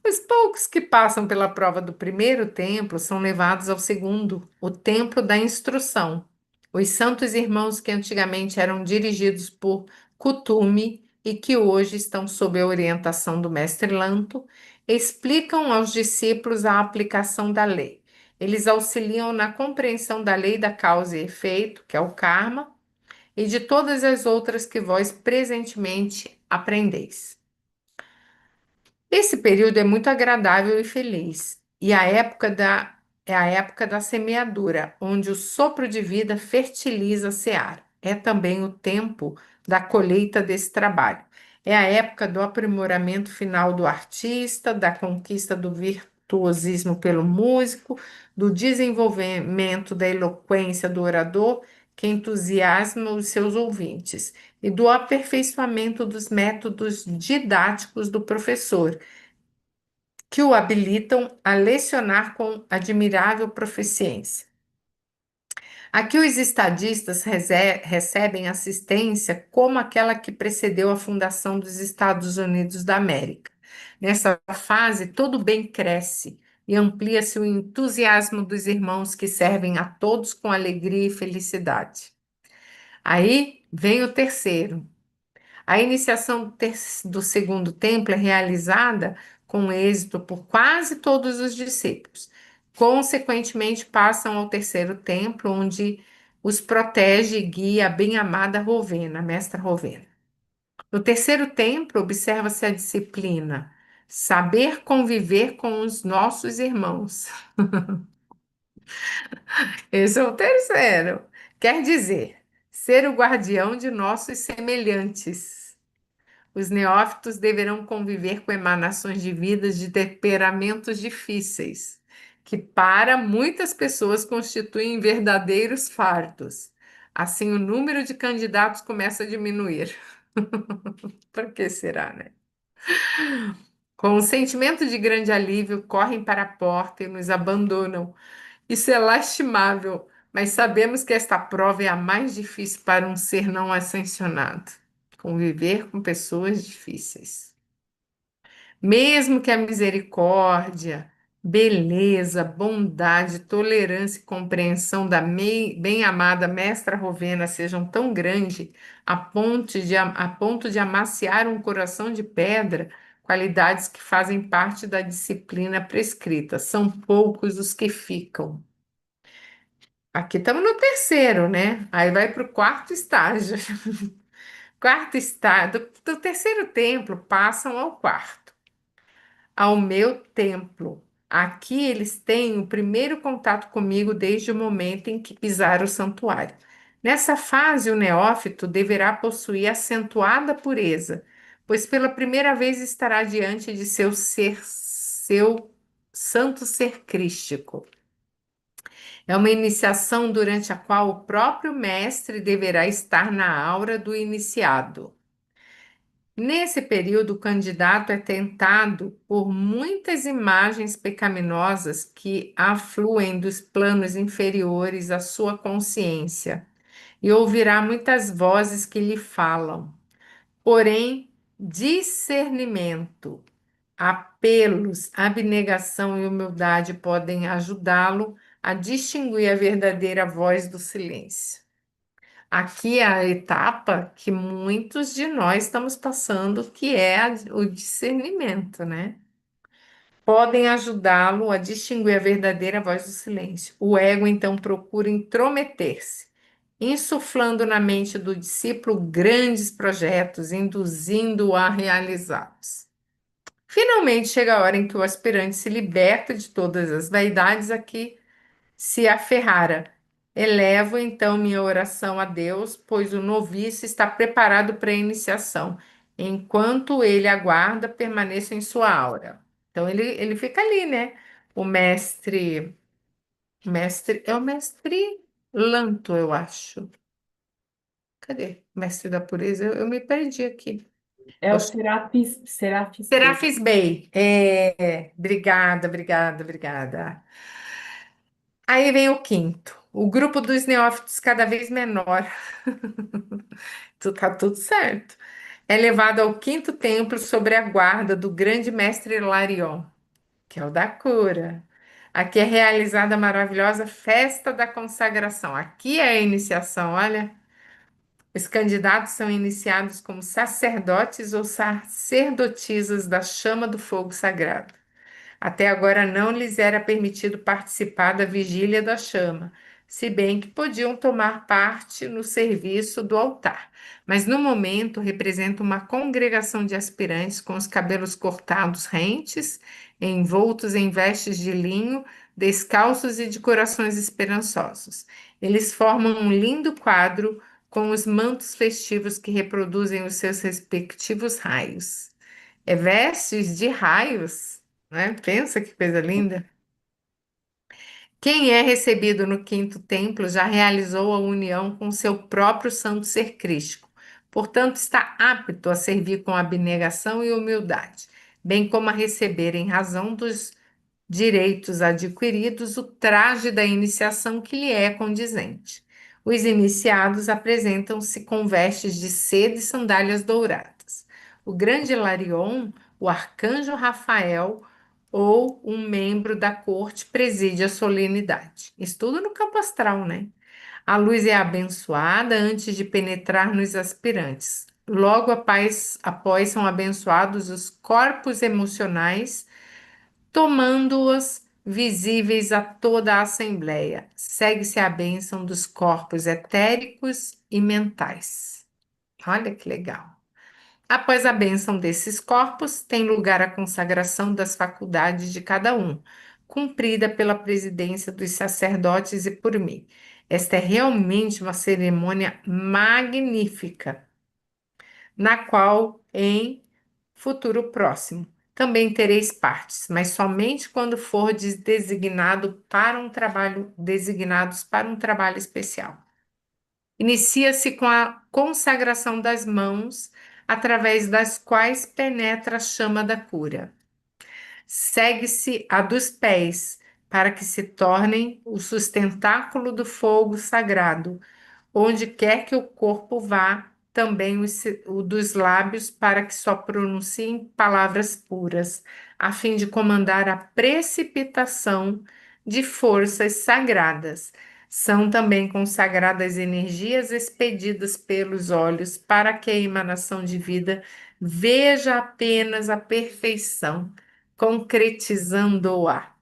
Os poucos que passam pela prova do primeiro templo são levados ao segundo, o templo da instrução. Os santos irmãos que antigamente eram dirigidos por Kutumi e que hoje estão sob a orientação do mestre Lanto, explicam aos discípulos a aplicação da lei. Eles auxiliam na compreensão da lei da causa e efeito, que é o karma, e de todas as outras que vós presentemente aprendeis. Esse período é muito agradável e feliz, e é a época da semeadura, onde o sopro de vida fertiliza a seara. É também o tempo da colheita desse trabalho. É a época do aprimoramento final do artista, da conquista do virtuosismo pelo músico, do desenvolvimento da eloquência do orador, que entusiasma os seus ouvintes, e do aperfeiçoamento dos métodos didáticos do professor, que o habilitam a lecionar com admirável proficiência. Aqui os estadistas recebem assistência como aquela que precedeu a fundação dos Estados Unidos da América. Nessa fase, todo bem cresce e amplia-se o entusiasmo dos irmãos que servem a todos com alegria e felicidade. Aí vem o terceiro. A iniciação do segundo templo é realizada com êxito por quase todos os discípulos. Consequentemente, passam ao terceiro templo, onde os protege e guia a bem-amada Rovena, a mestra Rovena. No terceiro templo, observa-se a disciplina, saber conviver com os nossos irmãos. Esse é o terceiro. Quer dizer, ser o guardião de nossos semelhantes. Os neófitos deverão conviver com emanações de vidas de temperamentos difíceis, que para muitas pessoas constituem verdadeiros fardos. Assim, o número de candidatos começa a diminuir. Por que será, né? Com um sentimento de grande alívio, correm para a porta e nos abandonam. Isso é lastimável, mas sabemos que esta prova é a mais difícil para um ser não ascensionado. Conviver com pessoas difíceis. Mesmo que a misericórdia, beleza, bondade, tolerância e compreensão da bem-amada Mestra Rovena sejam tão grandes a ponto de amaciar um coração de pedra, qualidades que fazem parte da disciplina prescrita, são poucos os que ficam. Aqui estamos no terceiro, né? Aí vai para o quarto estágio. Quarto estágio, do terceiro templo passam ao quarto. Ao meu templo. Aqui eles têm o primeiro contato comigo desde o momento em que pisaram o santuário. Nessa fase, o neófito deverá possuir acentuada pureza, pois pela primeira vez estará diante de seu santo ser crístico. É uma iniciação durante a qual o próprio mestre deverá estar na aura do iniciado. Nesse período, o candidato é tentado por muitas imagens pecaminosas que afluem dos planos inferiores à sua consciência e ouvirá muitas vozes que lhe falam. Porém, discernimento, apelos, abnegação e humildade podem ajudá-lo a distinguir a verdadeira voz do silêncio. Aqui é a etapa que muitos de nós estamos passando, que é o discernimento, né? Podem ajudá-lo a distinguir a verdadeira voz do silêncio. O ego, então, procura intrometer-se, insuflando na mente do discípulo grandes projetos, induzindo-o a realizá-los. Finalmente chega a hora em que o aspirante se liberta de todas as vaidades a que se aferrara. Elevo então minha oração a Deus, pois o noviço está preparado para a iniciação. Enquanto ele aguarda, permaneça em sua aura. Então ele fica ali, né? O é o mestre Lanto, eu acho. Cadê? Mestre da pureza? Eu me perdi aqui. É É o o Serafis Bey. Serafis Bey. Obrigada, obrigada, obrigada. Aí vem o quinto. O grupo dos neófitos cada vez menor. Tá tudo certo. É levado ao quinto templo sobre a guarda do grande mestre Larion, que é o da cura. Aqui é realizada a maravilhosa festa da consagração. Aqui é a iniciação, olha. Os candidatos são iniciados como sacerdotes ou sacerdotisas da chama do fogo sagrado. Até agora não lhes era permitido participar da vigília da chama, se bem que podiam tomar parte no serviço do altar. Mas no momento representa uma congregação de aspirantes com os cabelos cortados rentes, envoltos em vestes de linho, descalços e de corações esperançosos. Eles formam um lindo quadro com os mantos festivos que reproduzem os seus respectivos raios. É vestes de raios, né? Pensa que coisa linda. Quem é recebido no quinto templo já realizou a união com seu próprio santo ser crístico. Portanto, está apto a servir com abnegação e humildade, bem como a receber em razão dos direitos adquiridos, o traje da iniciação que lhe é condizente. Os iniciados apresentam-se com vestes de seda e sandálias douradas. O grande Hilarion, o arcanjo Rafael ou um membro da corte preside a solenidade. Isso tudo no campo astral, né? A luz é abençoada antes de penetrar nos aspirantes. Logo após são abençoados os corpos emocionais, tomando-os visíveis a toda a Assembleia. Segue-se a bênção dos corpos etéricos e mentais. Olha que legal. Após a bênção desses corpos, tem lugar a consagração das faculdades de cada um, cumprida pela presidência dos sacerdotes e por mim. Esta é realmente uma cerimônia magnífica, na qual, em futuro próximo, também tereis partes, mas somente quando fordes designados para um trabalho especial. Inicia-se com a consagração das mãos, através das quais penetra a chama da cura. Segue-se a dos pés, para que se tornem o sustentáculo do fogo sagrado. Onde quer que o corpo vá, também o dos lábios, para que só pronunciem palavras puras, a fim de comandar a precipitação de forças sagradas. São também consagradas energias expedidas pelos olhos, para que a emanação de vida veja apenas a perfeição, concretizando-a.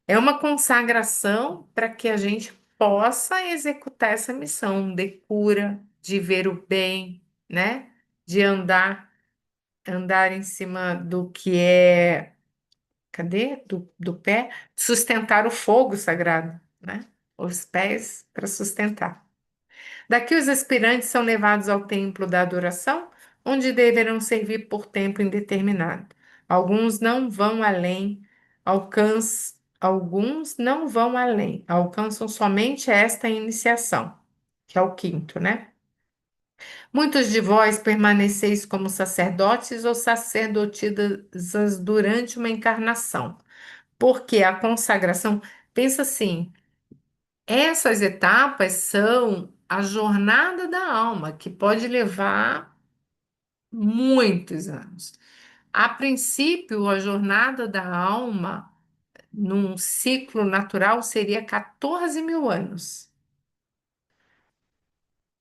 É uma consagração para que a gente possa executar essa missão de cura, de ver o bem, né? De andar em cima do que é, cadê? Do pé, sustentar o fogo sagrado, né? Os pés para sustentar. Daqui os aspirantes são levados ao templo da adoração, onde deverão servir por tempo indeterminado. Alguns não vão além, alcançam somente esta iniciação, que é o quinto, né? Muitos de vós permaneceis como sacerdotes ou sacerdotisas durante uma encarnação, porque a consagração, pensa assim, essas etapas são a jornada da alma, que pode levar muitos anos. A princípio, a jornada da alma, num ciclo natural, seria 14 mil anos,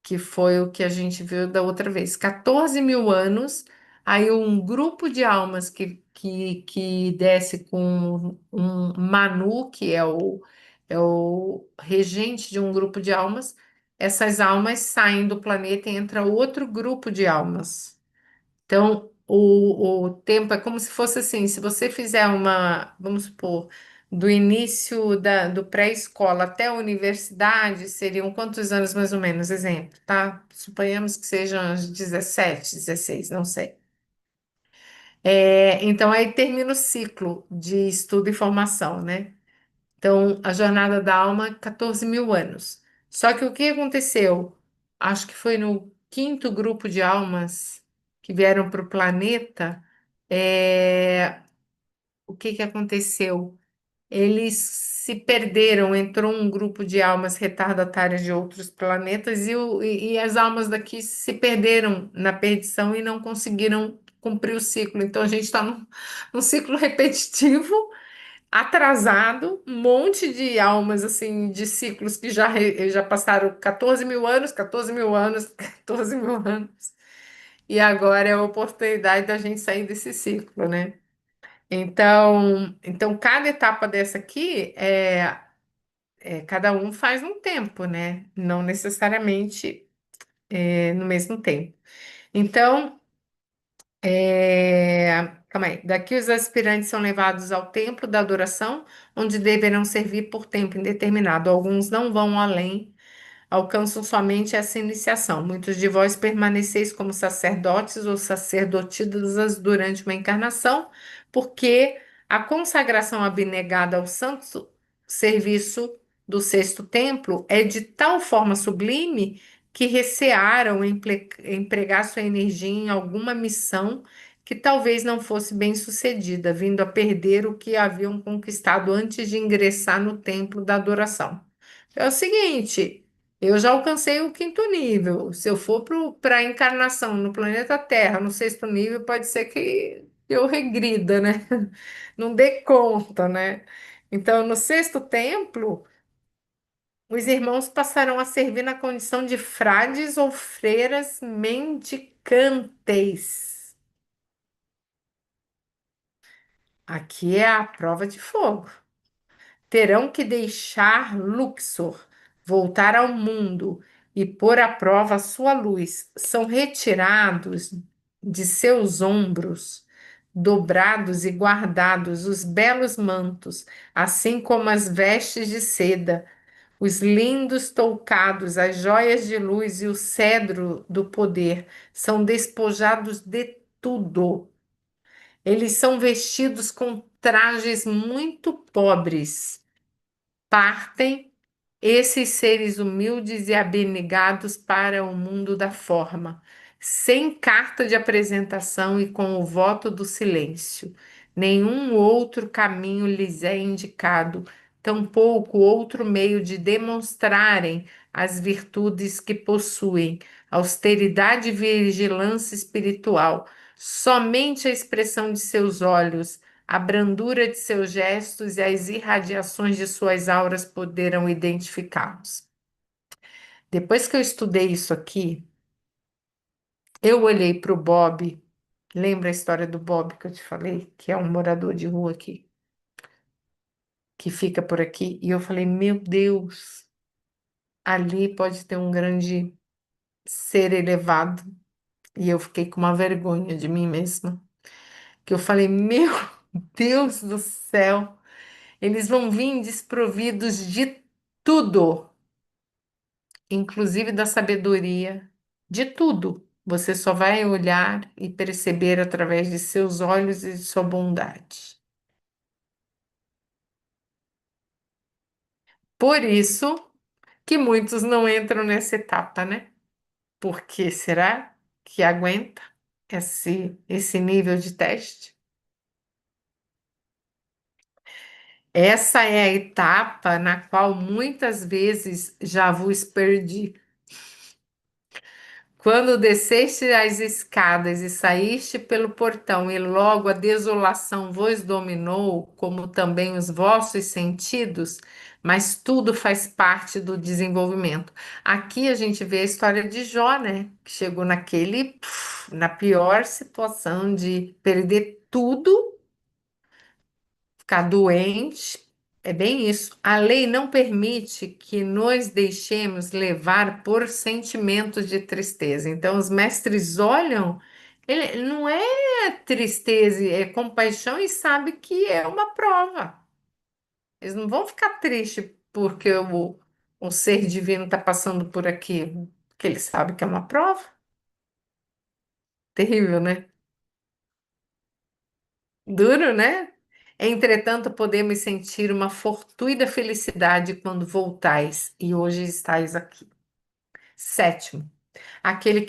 que foi o que a gente viu da outra vez. 14 mil anos, aí um grupo de almas que desce com um Manu, que é o regente de um grupo de almas, essas almas saem do planeta e entra outro grupo de almas. Então, o tempo é como se fosse assim, se você fizer vamos supor, do início do pré-escola até a universidade, seriam quantos anos mais ou menos, exemplo, tá? Suponhamos que sejam uns 17, 16, não sei. Então, aí termina o ciclo de estudo e formação, né? Então, a jornada da alma, 14 mil anos. Só que o que aconteceu? Acho que foi no quinto grupo de almas que vieram para o planeta. O que que aconteceu? Eles se perderam, entrou um grupo de almas retardatárias de outros planetas e as almas daqui se perderam na perdição e não conseguiram cumprir o ciclo. Então, a gente está num ciclo repetitivo atrasado, um monte de almas, assim, de ciclos que já passaram 14 mil anos, 14 mil anos, 14 mil anos, e agora é a oportunidade da gente sair desse ciclo, né? Então cada etapa dessa aqui cada um faz um tempo, né? Não necessariamente no mesmo tempo. Então, calma aí. Daqui os aspirantes são levados ao templo da adoração, onde deverão servir por tempo indeterminado. Alguns não vão além, alcançam somente essa iniciação. Muitos de vós permaneceis como sacerdotes ou sacerdotisas durante uma encarnação, porque a consagração abnegada ao santo serviço do sexto templo é de tal forma sublime que recearam empregar sua energia em alguma missão que talvez não fosse bem-sucedida, vindo a perder o que haviam conquistado antes de ingressar no templo da adoração. É o seguinte, eu já alcancei o quinto nível. Se eu for para a encarnação no planeta Terra, no sexto nível, pode ser que eu regrida, né? Não dê conta, né? Então, no sexto templo, os irmãos passarão a servir na condição de frades ou freiras mendicantes. Aqui é a prova de fogo. Terão que deixar Luxor, voltar ao mundo e pôr à prova a sua luz. São retirados de seus ombros, dobrados e guardados os belos mantos, assim como as vestes de seda, os lindos toucados, as joias de luz e o cedro do poder. São despojados de tudo. Eles são vestidos com trajes muito pobres, partem esses seres humildes e abnegados para o mundo da forma, sem carta de apresentação e com o voto do silêncio. Nenhum outro caminho lhes é indicado, tampouco outro meio de demonstrarem as virtudes que possuem, austeridade e vigilância espiritual. Somente a expressão de seus olhos, a brandura de seus gestos e as irradiações de suas auras poderão identificá-los. Depois que eu estudei isso aqui, eu olhei para o Bob. Lembra a história do Bob que eu te falei, que é um morador de rua aqui, que fica por aqui? E eu falei, meu Deus, ali pode ter um grande ser elevado. E eu fiquei com uma vergonha de mim mesma, que eu falei, meu Deus do céu, eles vão vir desprovidos de tudo, inclusive da sabedoria, de tudo. Você só vai olhar e perceber através de seus olhos e de sua bondade. Por isso que muitos não entram nessa etapa, né? Porque será que aguenta esse nível de teste? Essa é a etapa na qual muitas vezes já vos perdi. Quando desceste as escadas e saíste pelo portão, e logo a desolação vos dominou, como também os vossos sentidos, mas tudo faz parte do desenvolvimento. Aqui a gente vê a história de Jó, né? Que chegou na pior situação de perder tudo, ficar doente. É bem isso. A lei não permite que nos deixemos levar por sentimentos de tristeza. Então, os mestres olham, ele não é tristeza, é compaixão e sabe que é uma prova. Eles não vão ficar tristes porque o ser divino está passando por aquilo, porque ele sabe que é uma prova. Terrível, né? Duro, né? Entretanto, podemos sentir uma fortuita felicidade quando voltais e hoje estáis aqui. Sétimo, aqueles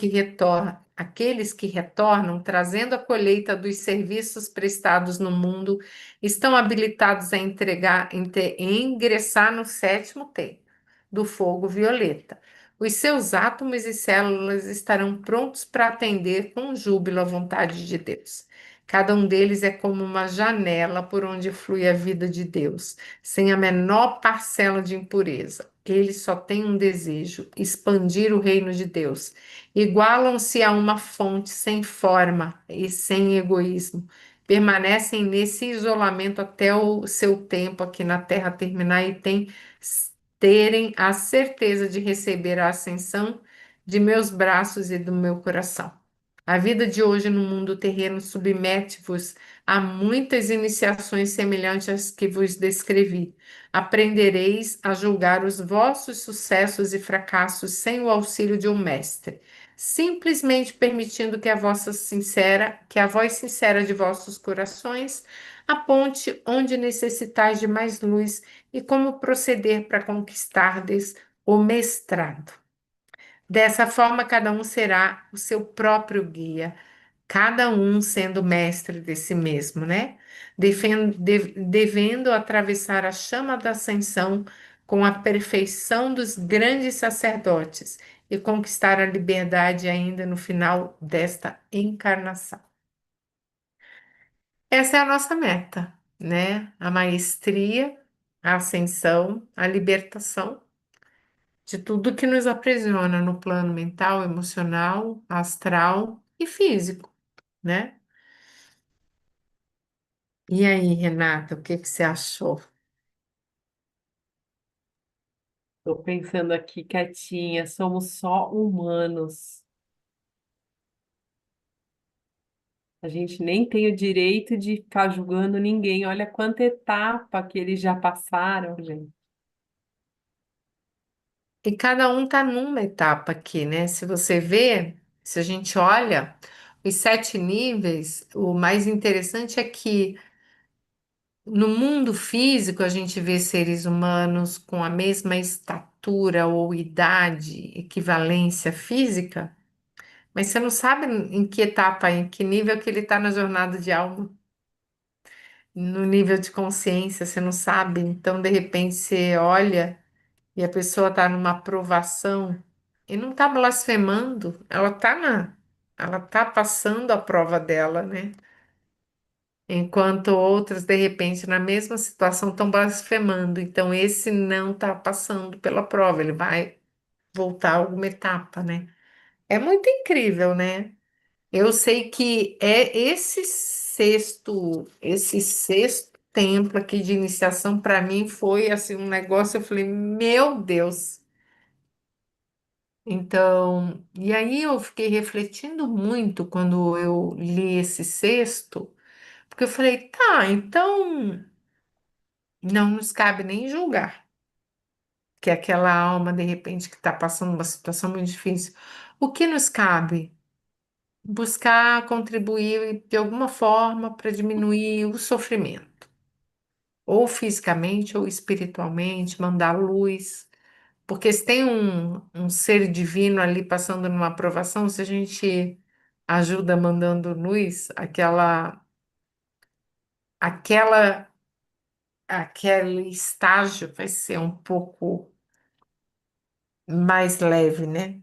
que retornam trazendo a colheita dos serviços prestados no mundo estão habilitados a ingressar no sétimo tempo do fogo violeta. Os seus átomos e células estarão prontos para atender com júbilo à vontade de Deus. Cada um deles é como uma janela por onde flui a vida de Deus, sem a menor parcela de impureza. Eles só têm um desejo: expandir o reino de Deus. Igualam-se a uma fonte sem forma e sem egoísmo. Permanecem nesse isolamento até o seu tempo aqui na Terra terminar e terem a certeza de receber a ascensão de meus braços e do meu coração. A vida de hoje no mundo terreno submete-vos a muitas iniciações semelhantes às que vos descrevi. Aprendereis a julgar os vossos sucessos e fracassos sem o auxílio de um mestre, simplesmente permitindo que a voz sincera de vossos corações aponte onde necessitais de mais luz e como proceder para conquistardes o mestrado. Dessa forma, cada um será o seu próprio guia, cada um sendo mestre de si mesmo, né? Devendo atravessar a chama da ascensão com a perfeição dos grandes sacerdotes e conquistar a liberdade ainda no final desta encarnação. Essa é a nossa meta, né? A maestria, a ascensão, a libertação de tudo que nos aprisiona no plano mental, emocional, astral e físico, né? E aí, Renata, o que que você achou? Estou pensando aqui quietinha, somos só humanos. A gente nem tem o direito de ficar julgando ninguém. Olha quanta etapa que eles já passaram, gente. E cada um está numa etapa aqui, né? Se você vê, se a gente olha os 7 níveis, o mais interessante é que no mundo físico a gente vê seres humanos com a mesma estatura ou idade, equivalência física, mas você não sabe em que etapa, em que nível que ele está na jornada de alma, no nível de consciência, você não sabe. Então, de repente, você olha e a pessoa está numa aprovação e não está blasfemando, ela está passando a prova dela, né? Enquanto outras, de repente, na mesma situação, estão blasfemando. Então, esse não está passando pela prova, ele vai voltar a alguma etapa, né? É muito incrível, né? Eu sei que é esse sexto templo aqui de iniciação, para mim, foi assim um negócio, eu falei, meu Deus. Então, e aí eu fiquei refletindo muito quando eu li esse sexto, porque eu falei, tá, então não nos cabe nem julgar que aquela alma, de repente, que está passando uma situação muito difícil. O que nos cabe? Buscar contribuir de alguma forma para diminuir o sofrimento, ou fisicamente ou espiritualmente, mandar luz. Porque se tem um ser divino ali passando numa aprovação, se a gente ajuda mandando luz, aquela, aquele estágio vai ser um pouco mais leve, né?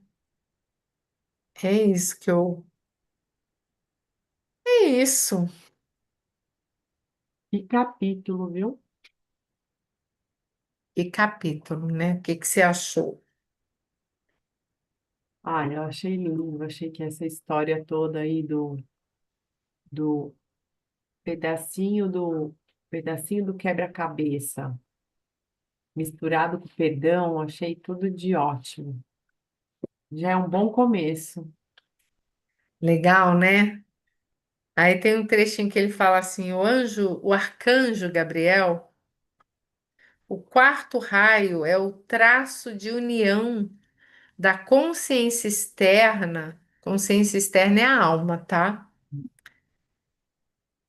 É isso que eu. É isso. Que capítulo, viu? E capítulo, né? O que que você achou? Ah, eu achei lindo, achei que essa história toda aí do pedacinho do pedacinho do quebra-cabeça, misturado com perdão, achei tudo de ótimo. Já é um bom começo. Legal, né? Aí tem um trechinho que ele fala assim: o arcanjo Gabriel, o quarto raio é o traço de união da consciência externa é a alma, tá?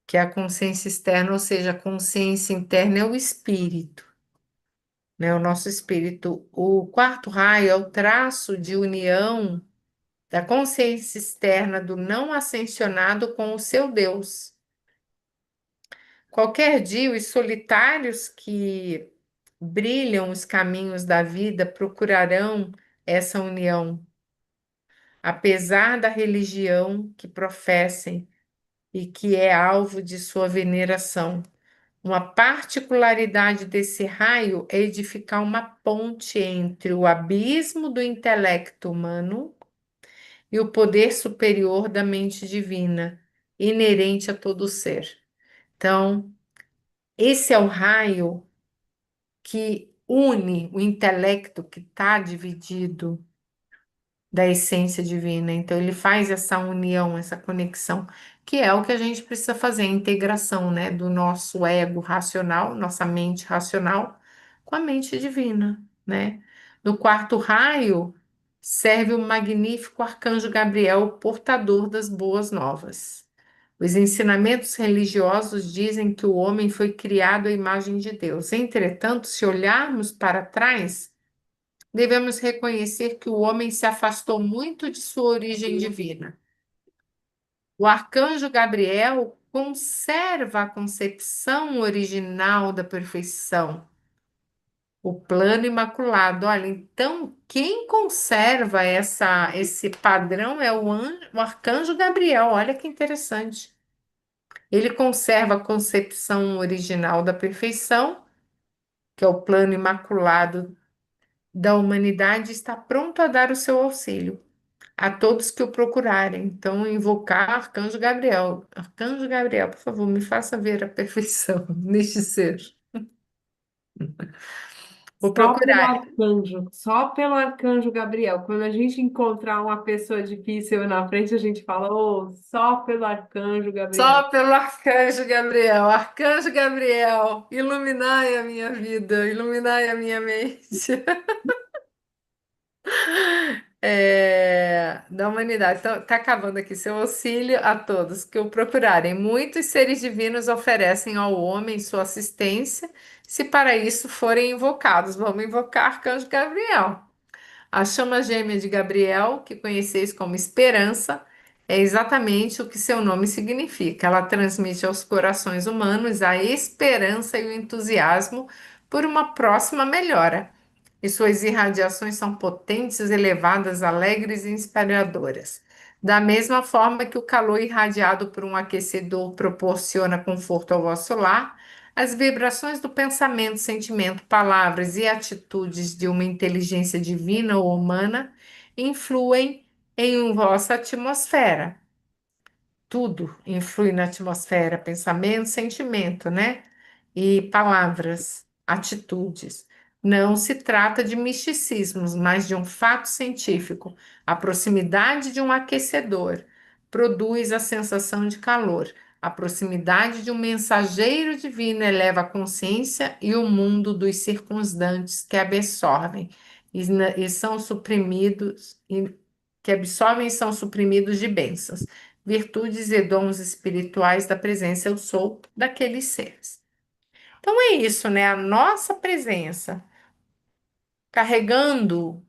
Que é a consciência externa, ou seja, a consciência interna é o espírito, né? O nosso espírito. O quarto raio é o traço de união da consciência externa do não ascensionado com o seu Deus. Qualquer dia, os solitários que brilham os caminhos da vida procurarão essa união, apesar da religião que professem e que é alvo de sua veneração. Uma particularidade desse raio é edificar uma ponte entre o abismo do intelecto humano e o poder superior da mente divina, inerente a todo ser. Então, esse é o raio que une o intelecto que está dividido da essência divina. Então, ele faz essa união, essa conexão, que é o que a gente precisa fazer, a integração, né, do nosso ego racional, nossa mente racional, com a mente divina, né? No quarto raio, serve o magnífico arcanjo Gabriel, portador das boas novas. Os ensinamentos religiosos dizem que o homem foi criado à imagem de Deus. Entretanto, se olharmos para trás, devemos reconhecer que o homem se afastou muito de sua origem divina. O arcanjo Gabriel conserva a concepção original da perfeição, o plano imaculado. Olha, então quem conserva esse padrão é o arcanjo Gabriel. Olha que interessante. Ele conserva a concepção original da perfeição, que é o plano imaculado da humanidade, e está pronto a dar o seu auxílio a todos que o procurarem. Então, invocar Arcanjo Gabriel. Arcanjo Gabriel, por favor, me faça ver a perfeição neste ser. Vou procurar. Só pelo arcanjo Gabriel. Quando a gente encontrar uma pessoa difícil na frente, a gente fala, oh, só pelo arcanjo Gabriel. Só pelo Arcanjo Gabriel. Arcanjo Gabriel, iluminai a minha vida, iluminai a minha mente. Da humanidade. Então, está acabando aqui seu auxílio a todos que o procurarem. Muitos seres divinos oferecem ao homem sua assistência, se para isso forem invocados. Vamos invocar Arcanjo Gabriel. A chama gêmea de Gabriel, que conheceis como esperança, é exatamente o que seu nome significa. Ela transmite aos corações humanos a esperança e o entusiasmo por uma próxima melhora. E suas irradiações são potentes, elevadas, alegres e inspiradoras. Da mesma forma que o calor irradiado por um aquecedor proporciona conforto ao vosso lar, as vibrações do pensamento, sentimento, palavras e atitudes de uma inteligência divina ou humana influem em vossa atmosfera. Tudo influi na atmosfera, pensamento, sentimento, né? E palavras, atitudes. Não se trata de misticismos, mas de um fato científico. A proximidade de um aquecedor produz a sensação de calor. A proximidade de um mensageiro divino eleva a consciência e o mundo dos circundantes que absorvem e são suprimidos, que absorvem e são suprimidos de bênçãos, virtudes e dons espirituais da presença eu sou daqueles seres. Então é isso, né? A nossa presença carregando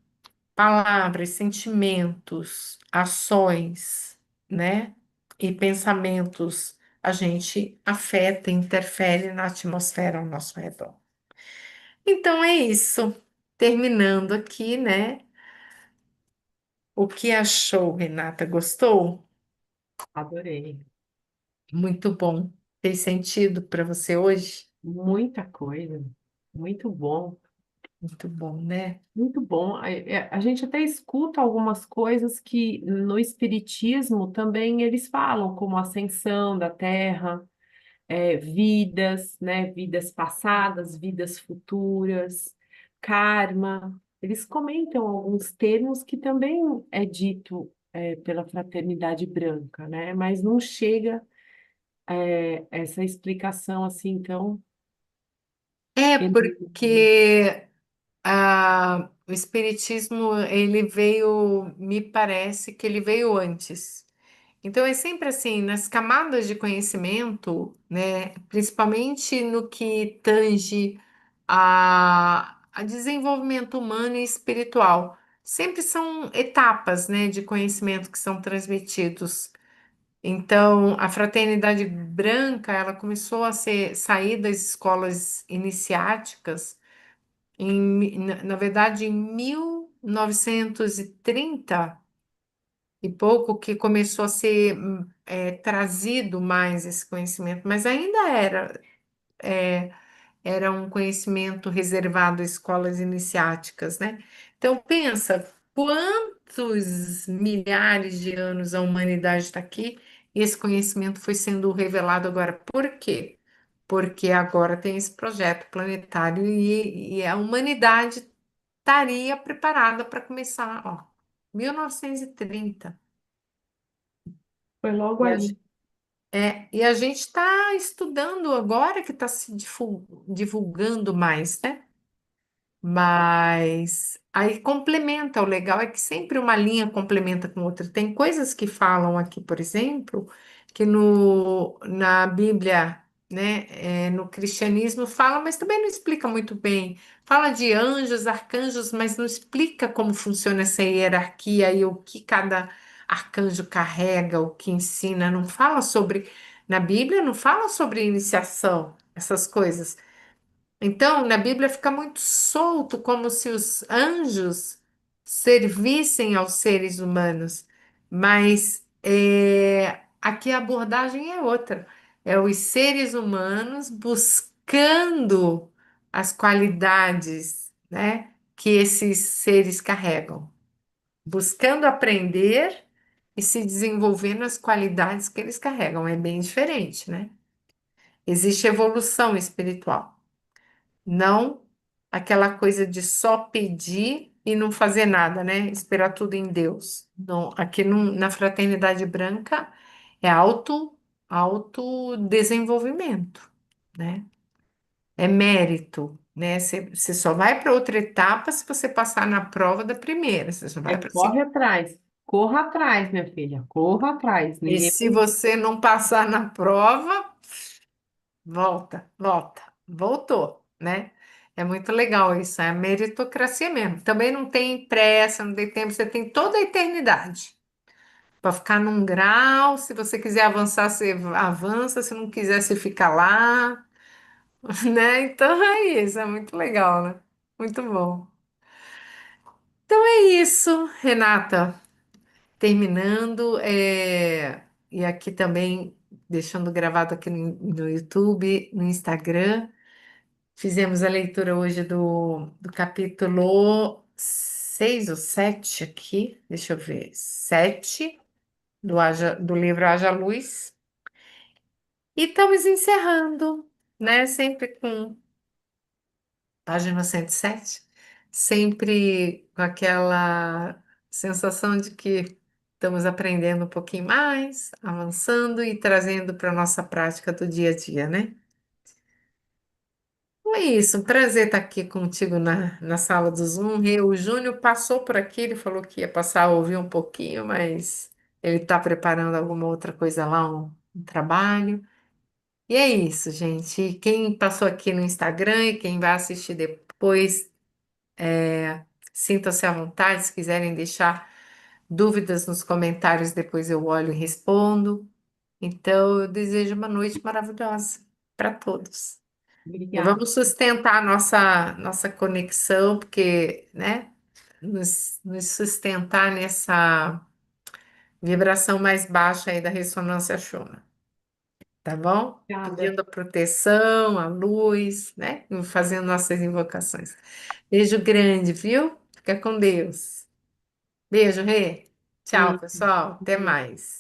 palavras, sentimentos, ações, né? E pensamentos, a gente afeta, interfere na atmosfera ao nosso redor. Então é isso. Terminando aqui, né? O que achou, Renata? Gostou? Adorei. Muito bom. Fez sentido para você hoje? Muita coisa. Muito bom. Muito bom, né? Muito bom. A gente até escuta algumas coisas que no Espiritismo também eles falam, como ascensão da Terra, vidas, né? Vidas passadas, vidas futuras, karma. Eles comentam alguns termos que também é dito, pela fraternidade branca, né? Mas não chega, essa explicação assim tão É enorme. porque o Espiritismo, ele veio, me parece que ele veio antes. Então é sempre assim, nas camadas de conhecimento, né, principalmente no que tange a desenvolvimento humano e espiritual, sempre são etapas, né, de conhecimento que são transmitidos. Então, a fraternidade branca, ela começou a sair das escolas iniciáticas na verdade, em 1930 e pouco que começou a ser trazido mais esse conhecimento, mas ainda era um conhecimento reservado às escolas iniciáticas, né? Então, pensa quantos milhares de anos a humanidade está aqui e esse conhecimento foi sendo revelado agora. Por quê? Porque agora tem esse projeto planetário e a humanidade estaria preparada para começar, ó, 1930. Foi logo E a, ali. ge- e a gente está estudando agora que está se divulgando mais, né? Mas aí complementa, o legal é que sempre uma linha complementa com outra. Tem coisas que falam aqui, por exemplo, que na Bíblia, né, no cristianismo fala, mas também não explica muito bem. Fala de anjos, arcanjos, mas não explica como funciona essa hierarquia e o que cada arcanjo carrega, o que ensina, não fala sobre, na Bíblia não fala sobre iniciação, essas coisas. Então, na Bíblia fica muito solto, como se os anjos servissem aos seres humanos, mas aqui a abordagem é outra. É os seres humanos buscando as qualidades, né, que esses seres carregam, buscando aprender e se desenvolver nas qualidades que eles carregam. É bem diferente, né? Existe evolução espiritual. Não aquela coisa de só pedir e não fazer nada, né? Esperar tudo em Deus. Não, aqui na Fraternidade Branca é autodesenvolvimento, né? É mérito, né? Você só vai para outra etapa se você passar na prova da primeira. Você só vai para a Corre segunda. atrás. Corra atrás, minha filha. Corra atrás. E Ninguém. se você não passar na prova, volta, volta, voltou, né? É muito legal isso, é a meritocracia mesmo. Também não tem pressa, não tem tempo, você tem toda a eternidade para ficar num grau. Se você quiser avançar, você avança, se não quiser, você fica lá, né? Então é isso, é muito legal, né? Muito bom. É isso, Renata. Terminando, e aqui também, deixando gravado aqui no YouTube, no Instagram. Fizemos a leitura hoje do capítulo 6 ou 7 aqui, deixa eu ver, 7 do livro Haja Luz. E estamos encerrando, né? Sempre com página 107, sempre com aquela sensação de que estamos aprendendo um pouquinho mais, avançando e trazendo para a nossa prática do dia a dia, né? É isso, um prazer estar aqui contigo na sala do Zoom. O Júnior passou por aqui, ele falou que ia passar a ouvir um pouquinho, mas ele está preparando alguma outra coisa lá, um trabalho. E é isso, gente. E quem passou aqui no Instagram e quem vai assistir depois, sinta-se à vontade, se quiserem deixar dúvidas nos comentários, depois eu olho e respondo. Então, eu desejo uma noite maravilhosa para todos. E Obrigada. vamos sustentar a nossa conexão, porque, né, nos sustentar nessa vibração mais baixa aí da ressonância Schumann, tá bom? Obrigada. Pedindo a proteção, a luz, né, e fazendo nossas invocações. Beijo grande, viu? Fica com Deus. Beijo, Rê. Tchau, Beijo. pessoal. Até mais.